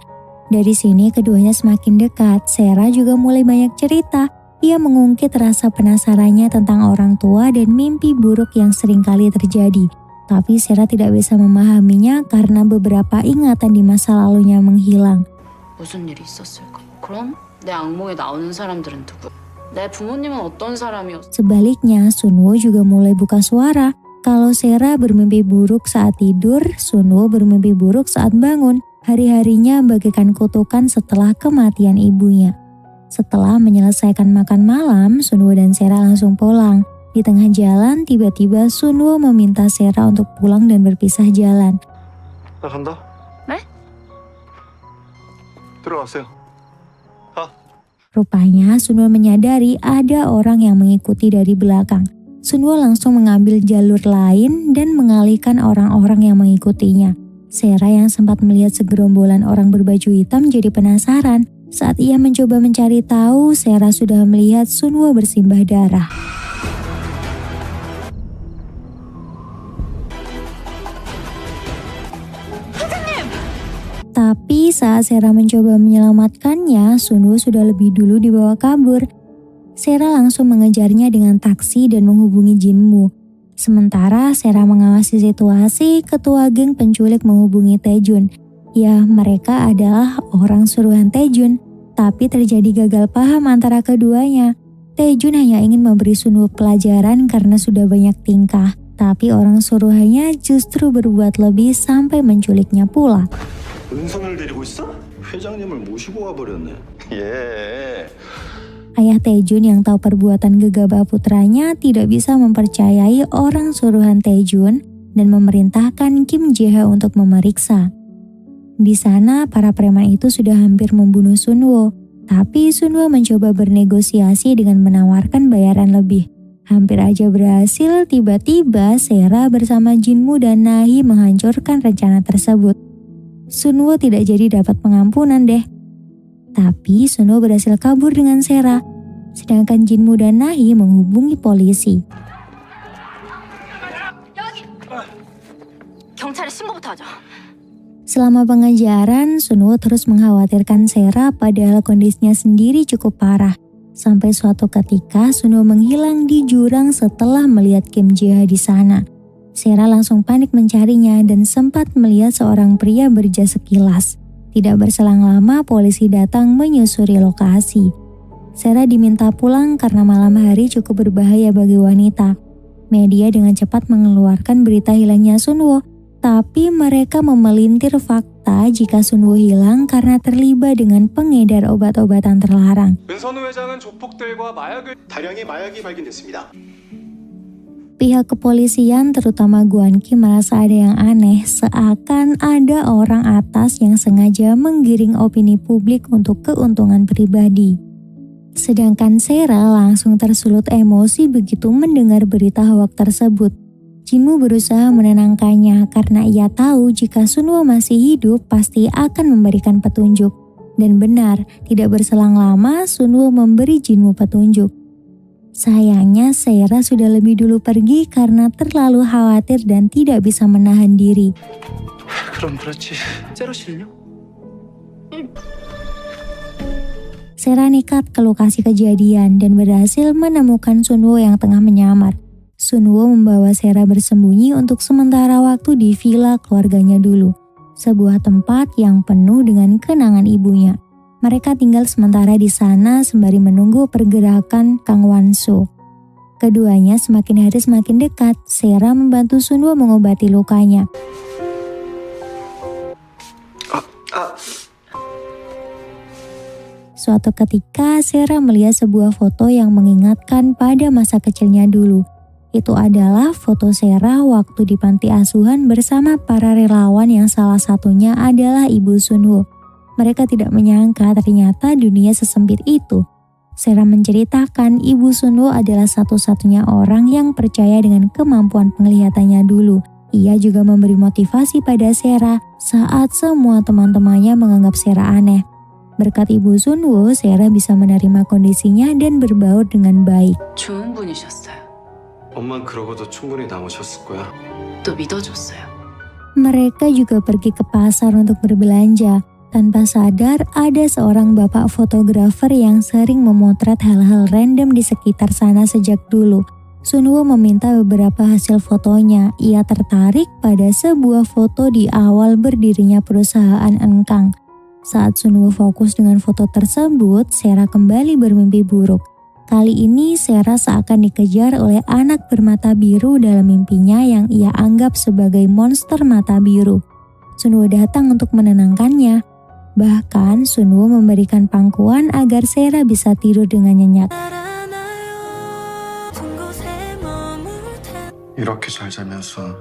[SPEAKER 1] Dari sini keduanya semakin dekat. Sera juga mulai banyak cerita. Ia mengungkit rasa penasarannya tentang orang tua dan mimpi buruk yang seringkali terjadi. Tapi Sera tidak bisa memahaminya karena beberapa ingatan di masa lalunya menghilang.
[SPEAKER 4] 무슨 일이 있었을까? 그럼 내 악몽에 나오는 사람들은 누구야? 내 부모님은 어떤 사람이었어?
[SPEAKER 1] Sebaliknya, Sunwo juga mulai buka suara. Kalau Sera bermimpi buruk saat tidur, Sunwo bermimpi buruk saat bangun. Hari-harinya bagaikan kutukan setelah kematian ibunya. Setelah menyelesaikan makan malam, Sunwo dan Sera langsung pulang. Di tengah jalan, tiba-tiba Sunwo meminta Sera untuk pulang dan berpisah jalan.
[SPEAKER 9] 나 간다.
[SPEAKER 4] 네?
[SPEAKER 9] 들어가세요.
[SPEAKER 1] Rupanya Sunwo menyadari ada orang yang mengikuti dari belakang. Sunwo langsung mengambil jalur lain dan mengalihkan orang-orang yang mengikutinya. Sera yang sempat melihat segerombolan orang berbaju hitam jadi penasaran. Saat ia mencoba mencari tahu, Sera sudah melihat Sunwo bersimbah darah. Tapi saat Sera mencoba menyelamatkannya, Sunwo sudah lebih dulu dibawa kabur. Sera langsung mengejarnya dengan taksi dan menghubungi Jinmu. Sementara Sera mengawasi situasi, ketua geng penculik menghubungi Taejun. Ya, mereka adalah orang suruhan Taejun, tapi terjadi gagal paham antara keduanya. Taejun hanya ingin memberi Sunwo pelajaran karena sudah banyak tingkah, tapi orang suruhannya justru berbuat lebih sampai menculiknya pula.
[SPEAKER 9] 은선을 데리고 있어? 회장님을 모시고 와버렸네. 예.
[SPEAKER 1] Ayah Taejun yang tahu perbuatan gegabah putranya tidak bisa mempercayai orang suruhan Taejun dan memerintahkan Kim Jae-ha untuk memeriksa. Di sana, para preman itu sudah hampir membunuh Sunwo, tapi Sunwo mencoba bernegosiasi dengan menawarkan bayaran lebih. Hampir aja berhasil, tiba-tiba Sera bersama Jinmu dan Nahi menghancurkan rencana tersebut. Sunwo tidak jadi dapat pengampunan deh. Tapi Sunwo berhasil kabur dengan Sera, sedangkan Jinmu dan Nahi menghubungi polisi.
[SPEAKER 4] 경찰에 신고부터 하자.
[SPEAKER 1] Selama pengejaran, Sunwo terus mengkhawatirkan Sera padahal kondisinya sendiri cukup parah. Sampai suatu ketika Sunwo menghilang di jurang setelah melihat Kim Jae-ha di sana. Sera langsung panik mencarinya dan sempat melihat seorang pria berjas sekilas. Tidak berselang lama polisi datang menyusuri lokasi. Sera diminta pulang karena malam hari cukup berbahaya bagi wanita. Media dengan cepat mengeluarkan berita hilangnya Sunwo, tapi mereka memelintir fakta jika Sunwo hilang karena terlibat dengan pengedar obat-obatan terlarang.
[SPEAKER 9] 은선우 회장은 조폭들과 다량의 마약이 발견됐습니다.
[SPEAKER 1] Pihak kepolisian terutama Guan Ki merasa ada yang aneh, seakan ada orang atas yang sengaja menggiring opini publik untuk keuntungan pribadi. Sedangkan Sera langsung tersulut emosi begitu mendengar berita hoak tersebut. Jinmu berusaha menenangkannya karena ia tahu jika Sunwo masih hidup pasti akan memberikan petunjuk. Dan benar, tidak berselang lama Sunwo memberi Jinmu petunjuk. Sayangnya Sera sudah lebih dulu pergi karena terlalu khawatir dan tidak bisa menahan diri.
[SPEAKER 5] 그럼 그렇지. 째로 실려?
[SPEAKER 1] Sera nekat ke lokasi kejadian dan berhasil menemukan Sunwo yang tengah menyamar. Sunwo membawa Sera bersembunyi untuk sementara waktu di villa keluarganya dulu, sebuah tempat yang penuh dengan kenangan ibunya. Mereka tinggal sementara di sana sembari menunggu pergerakan Kang Wan-soo. Keduanya semakin hari semakin dekat. Sera membantu Sunwo mengobati lukanya. Suatu ketika Sera melihat sebuah foto yang mengingatkan pada masa kecilnya dulu. Itu adalah foto Sera waktu di panti asuhan bersama para relawan yang salah satunya adalah ibu Sunwo. Mereka tidak menyangka ternyata dunia sesempit itu. Sera menceritakan ibu Sunwo adalah satu-satunya orang yang percaya dengan kemampuan penglihatannya dulu. Ia juga memberi motivasi pada Sera saat semua teman-temannya menganggap Sera aneh. Berkat ibu Sunwo, Sera bisa menerima kondisinya dan berbaur dengan baik.
[SPEAKER 4] 좋은 분이셨어요.
[SPEAKER 9] 엄만 그러고도 충분히 남으셨을 거야.
[SPEAKER 4] 또 믿어줬어요.
[SPEAKER 1] Mereka juga pergi ke pasar untuk berbelanja. Tanpa sadar, ada seorang bapak fotografer yang sering memotret hal-hal random di sekitar sana sejak dulu. Sunwo meminta beberapa hasil fotonya. Ia tertarik pada sebuah foto di awal berdirinya perusahaan Engkang. Saat Sunwo fokus dengan foto tersebut, Sera kembali bermimpi buruk. Kali ini Sera seakan dikejar oleh anak bermata biru dalam mimpinya yang ia anggap sebagai monster mata biru. Sunwo datang untuk menenangkannya. Bahkan Sunwo memberikan pangkuan agar Sera bisa tidur dengan nyenyak.
[SPEAKER 9] 이렇게 잘 자면서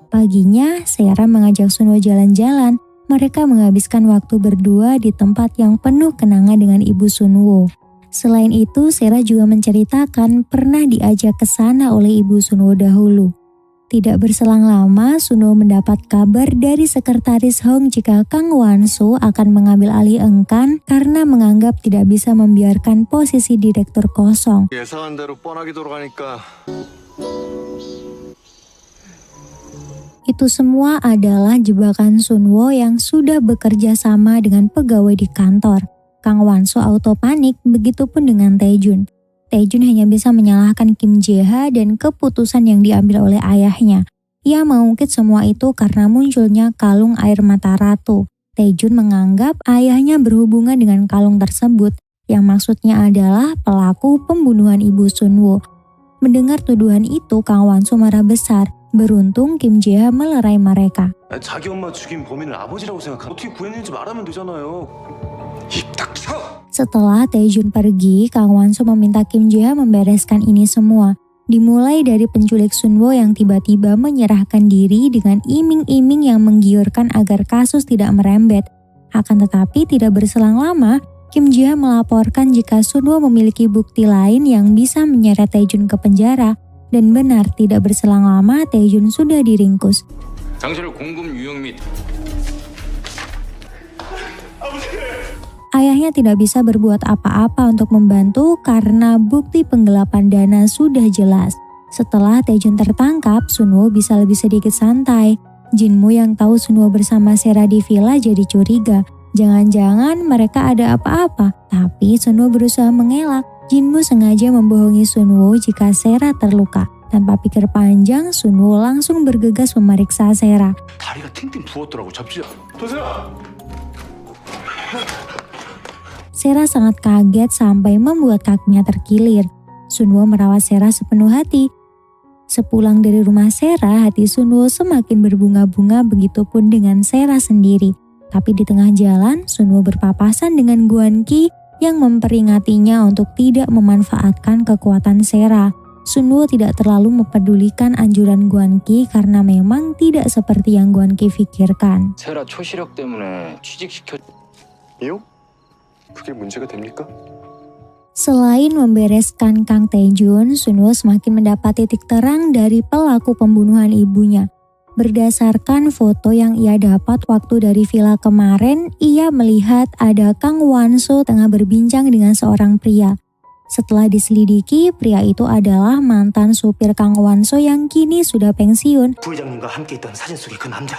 [SPEAKER 1] Paginya, Sera mengajak Sunwo jalan-jalan. Mereka menghabiskan waktu berdua di tempat yang penuh kenangan dengan ibu Sunwo. Selain itu, Sera juga menceritakan pernah diajak ke sana oleh ibu Sunwo dahulu. Tidak berselang lama, Sunwo mendapat kabar dari sekretaris Hong jika Kang Wan-soo akan mengambil alih Engkan karena menganggap tidak bisa membiarkan posisi direktur kosong.
[SPEAKER 9] 예상한 대로 뻔하게 돌아가니까
[SPEAKER 1] Itu semua adalah jebakan Sunwo yang sudah bekerja sama dengan pegawai di kantor. Kang Wan-soo auto panik, begitupun dengan Taejun. Taejun hanya bisa menyalahkan Kim Jae-ha dan keputusan yang diambil oleh ayahnya. Ia mengungkit semua itu karena munculnya kalung air mata ratu. Taejun menganggap ayahnya berhubungan dengan kalung tersebut, yang maksudnya adalah pelaku pembunuhan ibu Sunwo. Mendengar tuduhan itu, Kang Wan-soo marah besar. Beruntung Kim Jae-ha melerai mereka.
[SPEAKER 9] 자기 엄마 죽인 범인을 아버지라고 생각하면 어떻게 구했는지 말하면 되잖아요. 입 닥쳐!
[SPEAKER 1] Setelah Taejun pergi, Kang Wan-soo meminta Kim Jae-ha membereskan ini semua. Dimulai dari penculik Sunwo yang tiba-tiba menyerahkan diri dengan iming-iming yang menggiurkan agar kasus tidak merembet. Akan tetapi tidak berselang lama, Kim Jae-ha melaporkan jika Sunwo memiliki bukti lain yang bisa menyeret Taejun ke penjara. Dan benar, tidak berselang lama Taejun sudah diringkus.
[SPEAKER 7] 당신을 공금 유형 및
[SPEAKER 1] Ayahnya tidak bisa berbuat apa-apa untuk membantu karena bukti penggelapan dana sudah jelas. Setelah Taejun tertangkap, Sunwo bisa lebih sedikit santai. Jinmu yang tahu Sunwo bersama Sera di villa jadi curiga. Jangan-jangan mereka ada apa-apa. Tapi Sunwo berusaha mengelak. Jinmu sengaja membohongi Sunwo jika Sera terluka. Tanpa pikir panjang, Sunwo langsung bergegas memeriksa Sera.
[SPEAKER 5] 다리가 팅팅 부었더라고. 잡지. 도세라.
[SPEAKER 1] Sera sangat kaget sampai membuat kakinya terkilir. Sunwo merawat Sera sepenuh hati. Sepulang dari rumah Sera, hati Sunwo semakin berbunga-bunga, begitupun dengan Sera sendiri. Tapi di tengah jalan, Sunwo berpapasan dengan Gwanki yang memperingatinya untuk tidak memanfaatkan kekuatan Sera. Sunwo tidak terlalu mempedulikan anjuran Gwanki karena memang tidak seperti yang Gwanki pikirkan.
[SPEAKER 7] 세라 초시력 때문에 취직시켜
[SPEAKER 9] 이요? 그게 문제가 됩니까?
[SPEAKER 1] Selain membereskan Kang Taejun, Sunwo semakin mendapat titik terang dari pelaku pembunuhan ibunya. Berdasarkan foto yang ia dapat waktu dari villa kemarin, ia melihat ada Kang Wan-soo tengah berbincang dengan seorang pria. Setelah diselidiki, pria itu adalah mantan supir Kang Wan-soo yang kini sudah pensiun.
[SPEAKER 9] 부회장님과 함께 있던 사진 속의 그 남자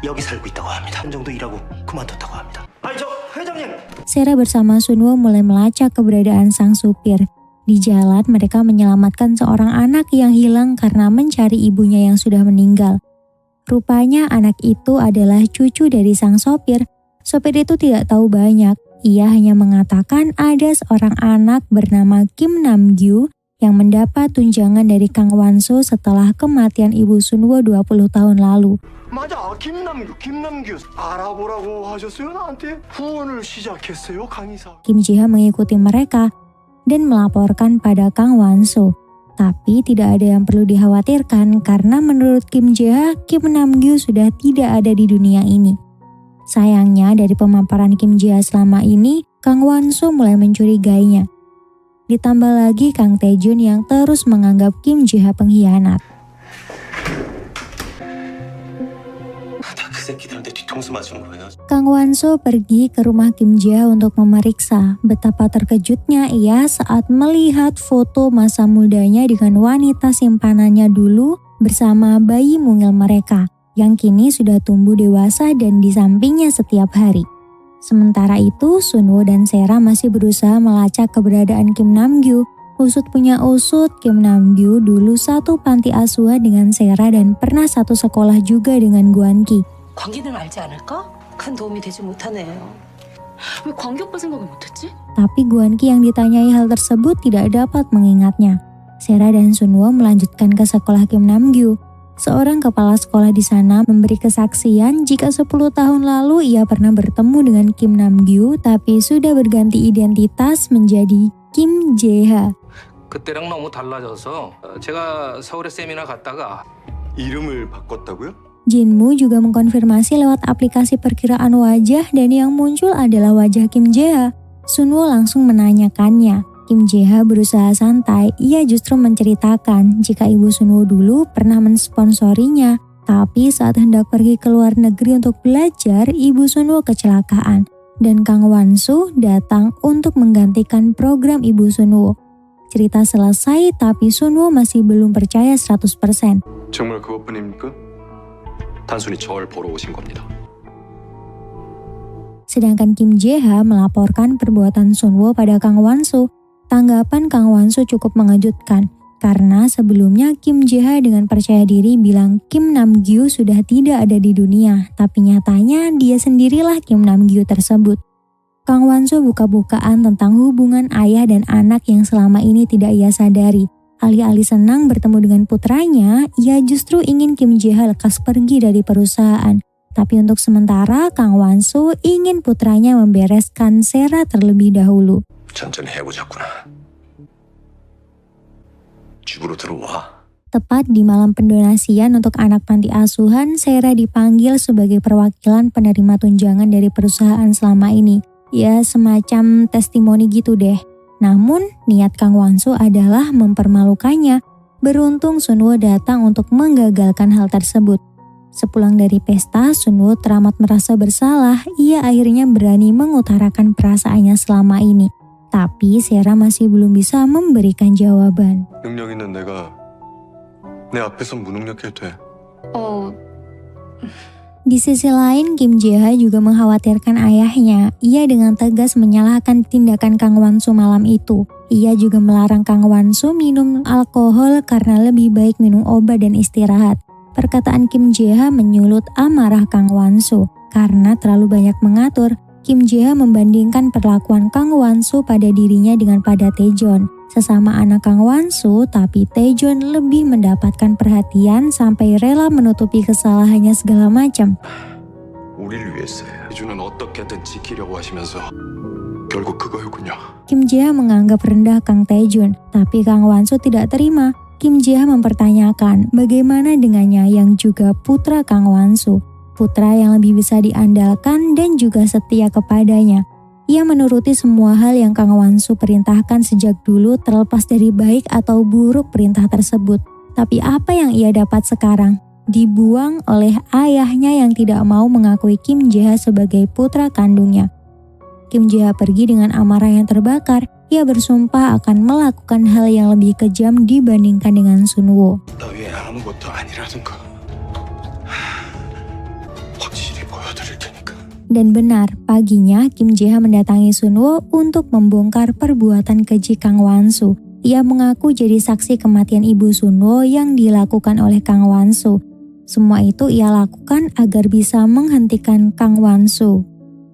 [SPEAKER 9] 여기 살고 있다고 합니다. 한 정도 일하고 그만뒀다고 합니다. 아니 저 회장님!
[SPEAKER 1] Sera bersama Sunwo mulai melacak keberadaan sang supir. Di jalan mereka menyelamatkan seorang anak yang hilang karena mencari ibunya yang sudah meninggal. Rupanya anak itu adalah cucu dari sang sopir. Sopir itu tidak tahu banyak. Ia hanya mengatakan ada seorang anak bernama Kim Nam-gyu yang mendapat tunjangan dari Kang Wan-soo setelah kematian ibu Sunwo 20 tahun lalu.
[SPEAKER 9] 맞아 김남규 알아보라고 하셨어요 나한테 후원을 시작했어요 강의사.
[SPEAKER 1] Kim Jae-ha mengikuti mereka dan melaporkan pada Kang Wan-soo. Tapi tidak ada yang perlu dikhawatirkan karena menurut Kim Jae-ha, Kim Nam-gyu sudah tidak ada di dunia ini. Sayangnya dari pemaparan Kim Jae-ha selama ini, Kang Wan-soo mulai mencurigainya. Ditambah lagi Kang Taejun yang terus menganggap Kim Jae-ha pengkhianat.
[SPEAKER 9] 그 새끼들한테 뒤통수 맞은 거예요.
[SPEAKER 1] Kang Wan-soo pergi ke rumah Kim Jae-ha untuk memeriksa. Betapa terkejutnya ia saat melihat foto masa mudanya dengan wanita simpanannya dulu bersama bayi mungil mereka yang kini sudah tumbuh dewasa dan di sampingnya setiap hari. Sementara itu, Sunwo dan Sera masih berusaha melacak keberadaan Kim Nam-gyu. Usut punya usut, Kim Nam-gyu dulu satu panti asuhan dengan Sera dan pernah satu sekolah juga dengan Gwanki.
[SPEAKER 11] 광기는 알지 않을까? 큰 도움이 되지 못하네요.
[SPEAKER 4] 왜 광기 오빠 생각을 못했지?
[SPEAKER 1] Tapi Gwanki yang ditanyai hal tersebut tidak dapat mengingatnya. Sera dan Sunwo melanjutkan ke sekolah Kim Nam-gyu. Seorang kepala sekolah di sana memberi kesaksian jika 10 tahun lalu ia pernah bertemu dengan Kim Nam-gyu tapi sudah berganti identitas menjadi Kim Jae-ha.
[SPEAKER 6] 그때랑 너무 달라져서 제가 서울에 세미나 갔다가
[SPEAKER 9] 이름을 바꿨다고요?
[SPEAKER 1] Jinmu juga mengkonfirmasi lewat aplikasi perkiraan wajah dan yang muncul adalah wajah Kim Jae-ha. Sunwo langsung menanyakannya. Kim Jae-ha berusaha santai, ia justru menceritakan jika ibu Sunwo dulu pernah mensponsorinya. Tapi saat hendak pergi ke luar negeri untuk belajar, ibu Sunwo kecelakaan. Dan Kang Wan-soo datang untuk menggantikan program ibu Sunwo. Cerita selesai tapi Sunwo masih belum percaya 100%.
[SPEAKER 9] 정말 그것뿐입니까? 단순히 절 보러 오신 겁니다.
[SPEAKER 1] Sedangkan Kim Jae-ha melaporkan perbuatan Sunwo pada Kang Wan-soo. Tanggapan Kang Wan-soo cukup mengejutkan karena sebelumnya Kim Jae-ha dengan percaya diri bilang Kim Nam-gyu sudah tidak ada di dunia, tapi nyatanya dia sendirilah Kim Nam-gyu tersebut. Kang Wan-soo buka-bukaan tentang hubungan ayah dan anak yang selama ini tidak ia sadari. Alih-alih senang bertemu dengan putranya, ia justru ingin Kim Jae-ha lekas pergi dari perusahaan. Tapi untuk sementara, Kang Wan-soo ingin putranya membereskan Sera terlebih dahulu.
[SPEAKER 9] 천천히 해보자꾸나. 집으로 들어와.
[SPEAKER 1] Tepat di malam pendonasian untuk anak panti asuhan, Sera dipanggil sebagai perwakilan penerima tunjangan dari perusahaan selama ini. Ya, semacam testimoni gitu deh. Namun, niat Kang Wan-soo adalah mempermalukannya. Beruntung Sunwoo datang untuk menggagalkan hal tersebut. Sepulang dari pesta, Sunwoo teramat merasa bersalah. Ia akhirnya berani mengutarakan perasaannya selama ini. Tapi Sera masih belum bisa memberikan jawaban.
[SPEAKER 9] 능력 있는 내가 내 앞에서 무능력해도 돼.
[SPEAKER 1] Di sisi lain, Kim Jae-ha juga mengkhawatirkan ayahnya. Ia dengan tegas menyalahkan tindakan Kang Wan-soo malam itu. Ia juga melarang Kang Wan-soo minum alkohol karena lebih baik minum obat dan istirahat. Perkataan Kim Jae-ha menyulut amarah Kang Wan-soo. Karena terlalu banyak mengatur, Kim Jae-ha membandingkan perlakuan Kang Wan-soo pada dirinya dengan pada Taejon. Sesama anak Kang Wan-soo, tapi Taejon lebih mendapatkan perhatian sampai rela menutupi kesalahannya segala macam.
[SPEAKER 9] 우리를 위해서 해주는 어떻게든 지키려고 하시면서 결국 그거였군요.
[SPEAKER 1] Kim Jae-ha menganggap rendah Kang Taejon, tapi Kang Wan-soo tidak terima. Kim Jae-ha mempertanyakan bagaimana dengannya yang juga putra Kang Wan-soo, putra yang lebih bisa diandalkan dan juga setia kepadanya. Ia menuruti semua hal yang Kang Wan-soo perintahkan sejak dulu terlepas dari baik atau buruk perintah tersebut. Tapi apa yang ia dapat sekarang? Dibuang oleh ayahnya yang tidak mau mengakui Kim Jae-ha sebagai putra kandungnya. Kim Jae-ha pergi dengan amarah yang terbakar. Ia bersumpah akan melakukan hal yang lebih kejam dibandingkan dengan Sunwoo.
[SPEAKER 9] 나 위에 아무것도 아니라는 거 확실히 보여드릴 테니까.
[SPEAKER 1] Dan benar, paginya Kim Jae-ha mendatangi Sunwoo untuk membongkar perbuatan keji Kang Wan-soo. Ia mengaku jadi saksi kematian ibu Sunwoo yang dilakukan oleh Kang Wan-soo. Semua itu ia lakukan agar bisa menghentikan Kang Wan-soo.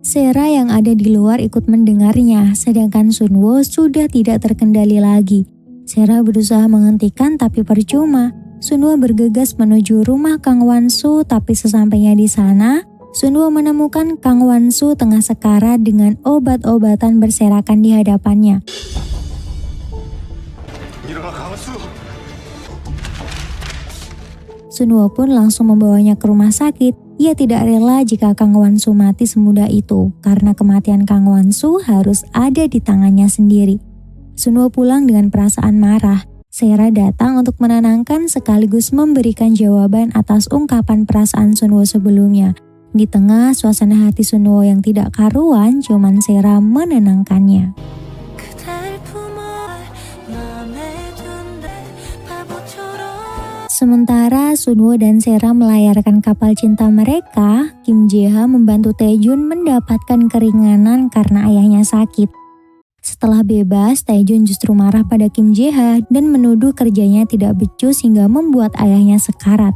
[SPEAKER 1] Sera yang ada di luar ikut mendengarnya, sedangkan Sunwoo sudah tidak terkendali lagi. Sera berusaha menghentikan tapi percuma. Sunwoo bergegas menuju rumah Kang Wan-soo, tapi sesampainya di sana, Sunwoo menemukan Kang Wan-soo tengah sekarat dengan obat-obatan berserakan di hadapannya.
[SPEAKER 9] 일어나 강수.
[SPEAKER 1] Sunwoo pun langsung membawanya ke rumah sakit. Ia tidak rela jika Kang Wan-soo mati semudah itu, karena kematian Kang Wan-soo harus ada di tangannya sendiri. Sunwoo pulang dengan perasaan marah. Sera datang untuk menenangkan sekaligus memberikan jawaban atas ungkapan perasaan Sunwoo sebelumnya. Di tengah suasana hati Sunwoo yang tidak karuan, cuman Sera menenangkannya. Sementara Sunwoo dan Sera melayarkan kapal cinta mereka, Kim Jae-ha membantu Taejon mendapatkan keringanan karena ayahnya sakit. Setelah bebas, Taejon justru marah pada Kim Jae-ha dan menuduh kerjanya tidak becus hingga membuat ayahnya sekarat.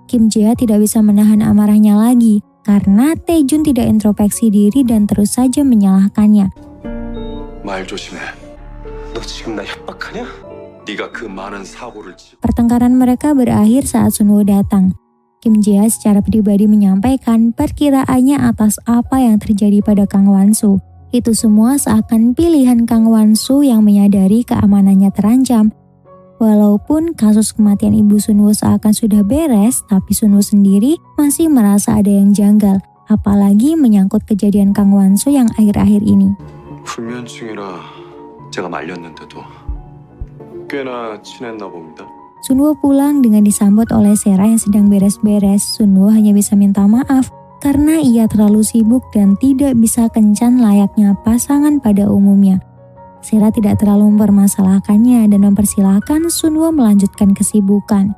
[SPEAKER 1] Kim Jae-ha tidak bisa menahan amarahnya lagi karena Taejon tidak introspeksi diri dan terus saja menyalahkannya.
[SPEAKER 9] 말 조심해. 너 지금 나 협박하냐? 네가 그 많은 사고를
[SPEAKER 1] Pertengkaran mereka berakhir saat Sunwoo datang. Kim Jae-ha secara pribadi menyampaikan perkiraannya atas apa yang terjadi pada Kang Wan-soo. Itu semua seakan pilihan Kang Wan-soo yang menyadari keamanannya terancam. Walaupun kasus kematian ibu Sunwoo seakan sudah beres, tapi Sunwoo sendiri masih merasa ada yang janggal. Apalagi menyangkut kejadian Kang Wan-soo yang akhir-akhir ini.
[SPEAKER 9] 불면증이라 제가 말렸는데도 꽤나 친했나 봅니다.
[SPEAKER 1] Sunwoo pulang dengan disambut oleh Sera yang sedang beres-beres. Sunwoo hanya bisa minta maaf karena ia terlalu sibuk dan tidak bisa kencan layaknya pasangan pada umumnya. Sera tidak terlalu mempermasalahkannya dan mempersilahkan Sunwoo melanjutkan kesibukan.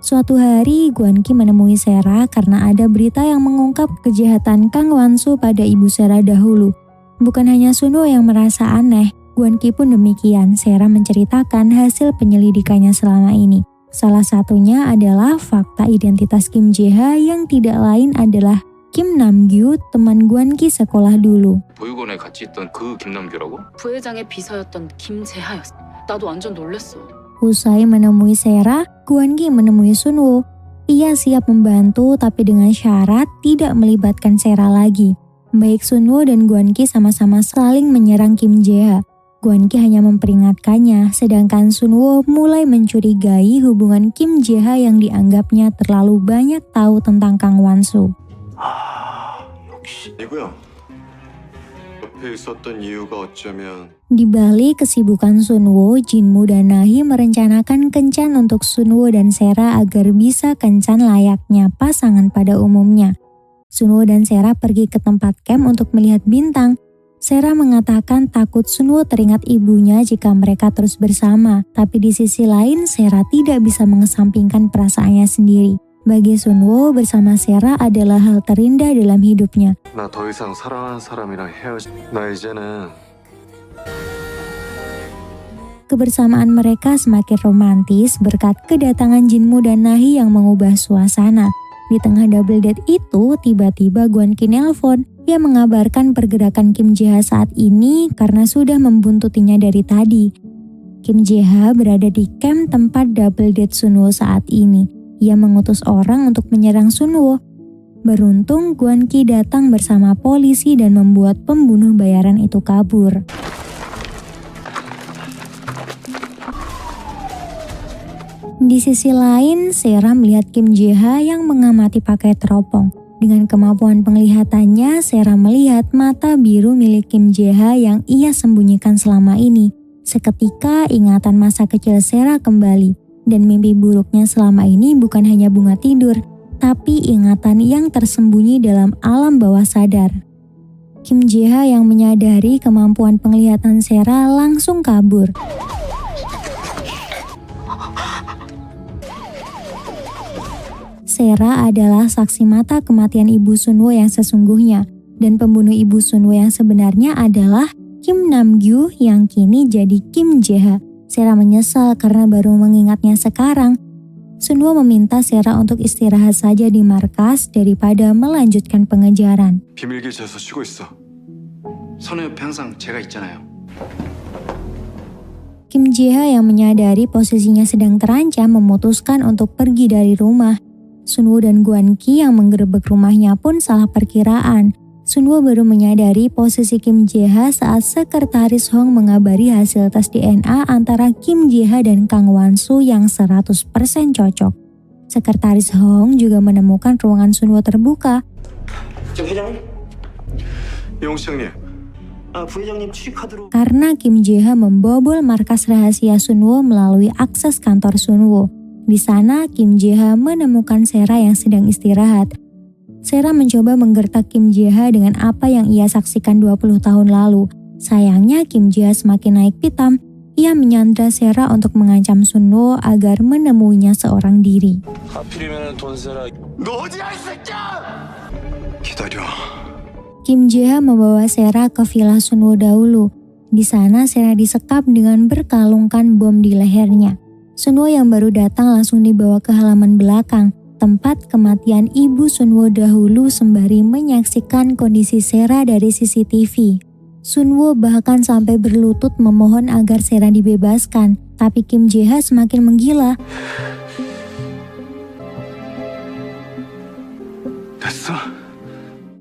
[SPEAKER 1] Suatu hari, Gwan-ki menemui Sera karena ada berita yang mengungkap kejahatan Kang Wan-soo pada ibu Sera dahulu. Bukan hanya Sunwoo yang merasa aneh, Gwan-ki pun demikian. Sera menceritakan hasil penyelidikannya selama ini. Salah satunya adalah fakta identitas Kim Jae-ha yang tidak lain adalah Kim Nam-gyu, teman Gwan-ki sekolah dulu.
[SPEAKER 7] 보육원에 같이 있던 그 김남규라고?
[SPEAKER 4] 부회장의 비서였던 김재하였어. 나도 완전 놀랬어.
[SPEAKER 1] Usai menemui Sera, Gwan-gi menemui Sunwoo. Ia siap membantu tapi dengan syarat tidak melibatkan Sera lagi. Baik Sunwoo dan Gwan-gi sama-sama saling menyerang Kim Jae-ha. Gwan-gi hanya memperingatkannya, sedangkan Sunwoo mulai mencurigai hubungan Kim Jae-ha yang dianggapnya terlalu banyak tahu tentang Kang Wan-soo. Di balik kesibukan Sunwoo, Jinmu dan Nahi merencanakan kencan untuk Sunwoo dan Sera agar bisa kencan layaknya pasangan pada umumnya. Sunwoo dan Sera pergi ke tempat camp untuk melihat bintang. Sera mengatakan takut Sunwoo teringat ibunya jika mereka terus bersama, tapi di sisi lain Sera tidak bisa mengesampingkan perasaannya sendiri. Bagi Sunwoo, bersama Sera adalah hal terindah dalam hidupnya.
[SPEAKER 9] 나 더 이상 사랑하는 사람이랑 나 이제는
[SPEAKER 1] Kebersamaan mereka semakin romantis berkat kedatangan Jinmu dan Nahi yang mengubah suasana. Di tengah double date itu, tiba-tiba Gwan-gi nelpon. Ia mengabarkan pergerakan Kim Jae-ha saat ini karena sudah membuntutinya dari tadi. Kim Jae-ha berada di camp tempat double date Sunwoo saat ini. Ia mengutus orang untuk menyerang Sunwoo. Beruntung Gwan-gi datang bersama polisi dan membuat pembunuh bayaran itu kabur. Di sisi lain, Sera melihat Kim Jae-ha yang mengamati pakai teropong. Dengan kemampuan penglihatannya, Sera melihat mata biru milik Kim Jae-ha yang ia sembunyikan selama ini. Seketika ingatan masa kecil Sera kembali. Dan mimpi buruknya selama ini bukan hanya bunga tidur, tapi ingatan yang tersembunyi dalam alam bawah sadar. Kim Jae-ha yang menyadari kemampuan penglihatan Sera langsung kabur. Sera adalah saksi mata kematian ibu Sunwoo yang sesungguhnya, dan pembunuh ibu Sunwoo yang sebenarnya adalah Kim Nam-gyu yang kini jadi Kim Jae-ha. Sera menyesal karena baru mengingatnya sekarang. Sunwoo meminta Sera untuk istirahat saja di markas daripada melanjutkan pengejaran.
[SPEAKER 9] 비밀기지에서 쉬고 있어.
[SPEAKER 5] 선우 옆에 항상 제가 있잖아요.
[SPEAKER 1] Kim Jae-ha yang menyadari posisinya sedang terancam memutuskan untuk pergi dari rumah. Sunwoo dan Gwan-gi yang menggerebek rumahnya pun salah perkiraan. Sunwoo baru menyadari posisi Kim Jae-ha saat sekretaris Hong mengabari hasil tes DNA antara Kim Jae-ha dan Kang Wan-soo yang 100% cocok. Sekretaris Hong juga menemukan ruangan Sunwoo terbuka. Karena Kim Jae-ha membobol markas rahasia Sunwoo melalui akses kantor Sunwoo. Di sana Kim Jae-ha menemukan Sera yang sedang istirahat. Sera mencoba menggertak Kim Jae-ha dengan apa yang ia saksikan 20 tahun lalu. Sayangnya Kim Jae-ha semakin naik pitam. Ia menyandra Sera untuk mengancam Sunwoo agar menemuinya seorang diri. Kim Jae-ha membawa Sera ke villa Sunwoo dahulu. Di sana Sera disekap dengan berkalungkan bom di lehernya. Sunwoo yang baru datang langsung dibawa ke halaman belakang, tempat kematian ibu Sunwoo dahulu sembari menyaksikan kondisi Sera dari CCTV. Sunwoo bahkan sampai berlutut memohon agar Sera dibebaskan, tapi Kim Jae-ha semakin menggila.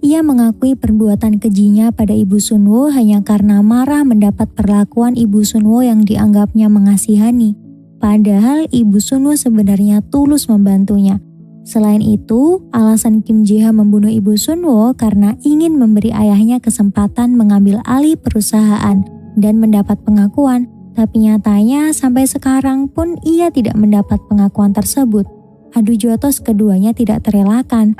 [SPEAKER 1] Ia mengakui perbuatan kejinya pada ibu Sunwoo hanya karena marah mendapat perlakuan ibu Sunwoo yang dianggapnya mengasihani. Padahal ibu Sunwoo sebenarnya tulus membantunya. Selain itu, alasan Kim Jae-ha membunuh ibu Sunwoo karena ingin memberi ayahnya kesempatan mengambil alih perusahaan dan mendapat pengakuan. Tapi nyatanya sampai sekarang pun ia tidak mendapat pengakuan tersebut. Adu jotos keduanya tidak terelakkan.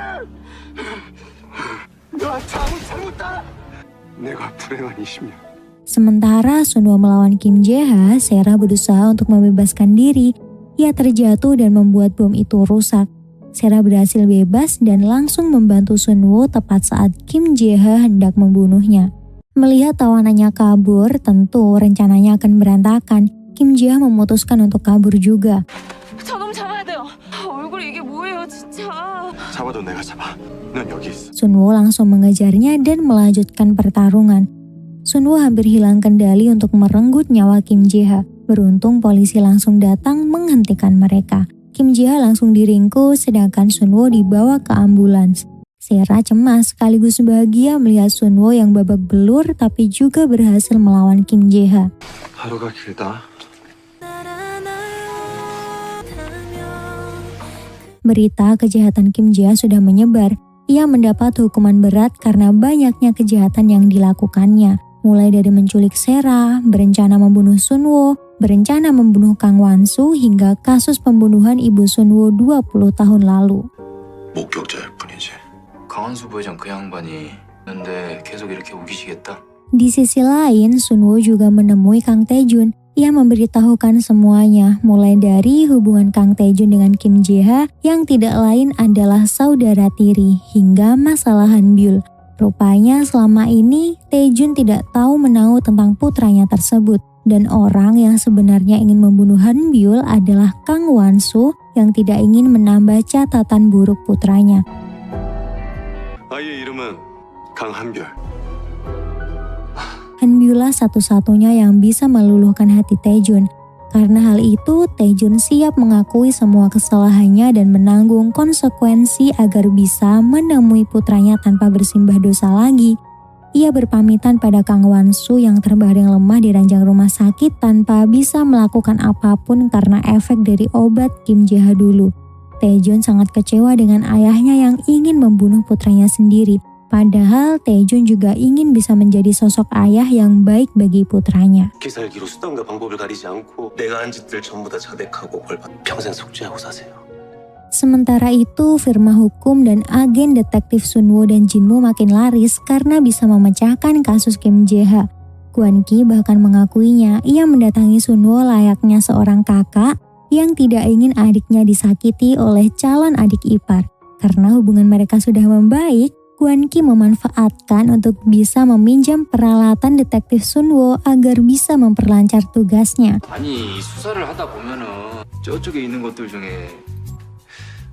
[SPEAKER 1] Sementara Sunwoo melawan Kim Jae-ha, Sera berusaha untuk membebaskan diri. Ia terjatuh dan membuat bom itu rusak. Sera berhasil bebas dan langsung membantu Sunwoo tepat saat Kim Jae-ha hendak membunuhnya. Melihat tawanannya kabur, tentu rencananya akan berantakan. Kim Jae-ha memutuskan untuk kabur juga. Sunwoo langsung mengejarnya dan melanjutkan pertarungan. Sunwoo hampir hilang kendali untuk merenggut nyawa Kim Jae-ha. Beruntung polisi langsung datang menghentikan mereka. Kim Ji-ha langsung diringkus sedangkan Sunwo dibawa ke ambulans. Sera cemas sekaligus bahagia melihat Sunwo yang babak belur tapi juga berhasil melawan Kim Ji-ha.
[SPEAKER 9] 하루가 길다.
[SPEAKER 1] Berita kejahatan Kim Ji-ha sudah menyebar. Ia mendapat hukuman berat karena banyaknya kejahatan yang dilakukannya. Mulai dari menculik Sera, berencana membunuh Sunwo, berencana membunuh Kang Wan-soo hingga kasus pembunuhan ibu Sunwo 20 tahun lalu.
[SPEAKER 9] 목격자일 뿐이지.
[SPEAKER 7] 강한수 부회장 그 양반이 있는데 계속 이렇게 우기시겠다?
[SPEAKER 1] Di sisi lain, Sunwo juga menemui Kang Tae-jun. Ia memberitahukan semuanya, mulai dari hubungan Kang Tae-jun dengan Kim Ji-ha yang tidak lain adalah saudara tiri, hingga masalah Han Byul. Rupanya selama ini Tae-jun tidak tahu menahu tentang putranya tersebut. Dan orang yang sebenarnya ingin membunuh Han Byul adalah Kang Wan-soo yang tidak ingin menambah catatan buruk putranya.
[SPEAKER 9] 아이의 이름은 강한별.
[SPEAKER 1] Han Byul lah satu-satunya yang bisa meluluhkan hati Tae-jun. Karena hal itu, Tae-jun siap mengakui semua kesalahannya dan menanggung konsekuensi agar bisa menemui putranya tanpa bersimbah dosa lagi. Ia berpamitan pada Kang Wan-soo yang terbaring lemah di ranjang rumah sakit tanpa bisa melakukan apapun karena efek dari obat Kim Ji-ha dulu. Tae-jun sangat kecewa dengan ayahnya yang ingin membunuh putranya sendiri. Padahal Tae-jun juga ingin bisa menjadi sosok ayah yang baik bagi putranya.
[SPEAKER 9] 기살기로 수단과 방법을 가리지 않고 내가 한 짓들 전부 다 자백하고 벌받 평생 속죄하고 사세요.
[SPEAKER 1] Sementara itu, firma hukum dan agen detektif Sunwo dan Jinmu makin laris karena bisa memecahkan kasus Kim Ji-ha. Kwon Ki bahkan mengakuinya ia mendatangi Sunwo layaknya seorang kakak yang tidak ingin adiknya disakiti oleh calon adik ipar. Karena hubungan mereka sudah membaik, Kwon Ki memanfaatkan untuk bisa meminjam peralatan detektif Sunwo agar bisa memperlancar tugasnya.
[SPEAKER 7] 아니 이 수사를 하다 보면은 저쪽에 있는 것들 중에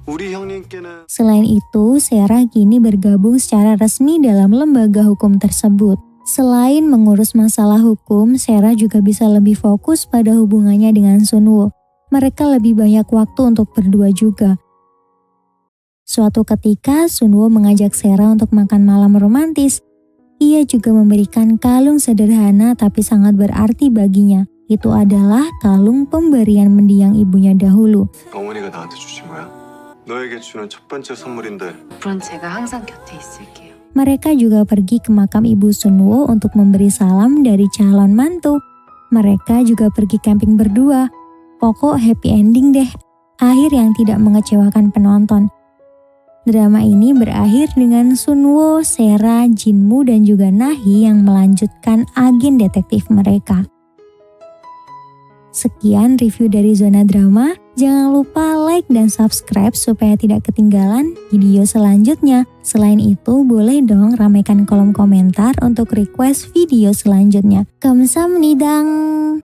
[SPEAKER 9] 우리 형님께는
[SPEAKER 1] Selain itu, Sera kini bergabung secara resmi dalam lembaga hukum tersebut. Selain mengurus masalah hukum, Sera juga bisa lebih fokus pada hubungannya dengan Sunwo. Mereka lebih banyak waktu untuk berdua juga. Suatu ketika, Sunwo mengajak Sera untuk makan malam romantis. Ia juga memberikan kalung sederhana tapi sangat berarti baginya. Itu adalah kalung pemberian mendiang ibunya dahulu.
[SPEAKER 9] 어머니가 나한테 주신 거야? 너에게 주는 첫 번째 선물인데.
[SPEAKER 4] 앞으로는 제가 항상 곁에 있을게요.
[SPEAKER 1] Mereka juga pergi ke makam ibu Sunwo untuk memberi salam dari calon mantu. Mereka juga pergi camping berdua. Pokok happy ending deh. Akhir yang tidak mengecewakan penonton. Drama ini berakhir dengan Sunwo, Sera, Jinmu, dan juga Nahi yang melanjutkan agen detektif mereka. Sekian review dari Zona Drama. Jangan lupa like dan subscribe supaya tidak ketinggalan video selanjutnya. Selain itu, boleh dong ramaikan kolom komentar untuk request video selanjutnya. Kamsahamnida.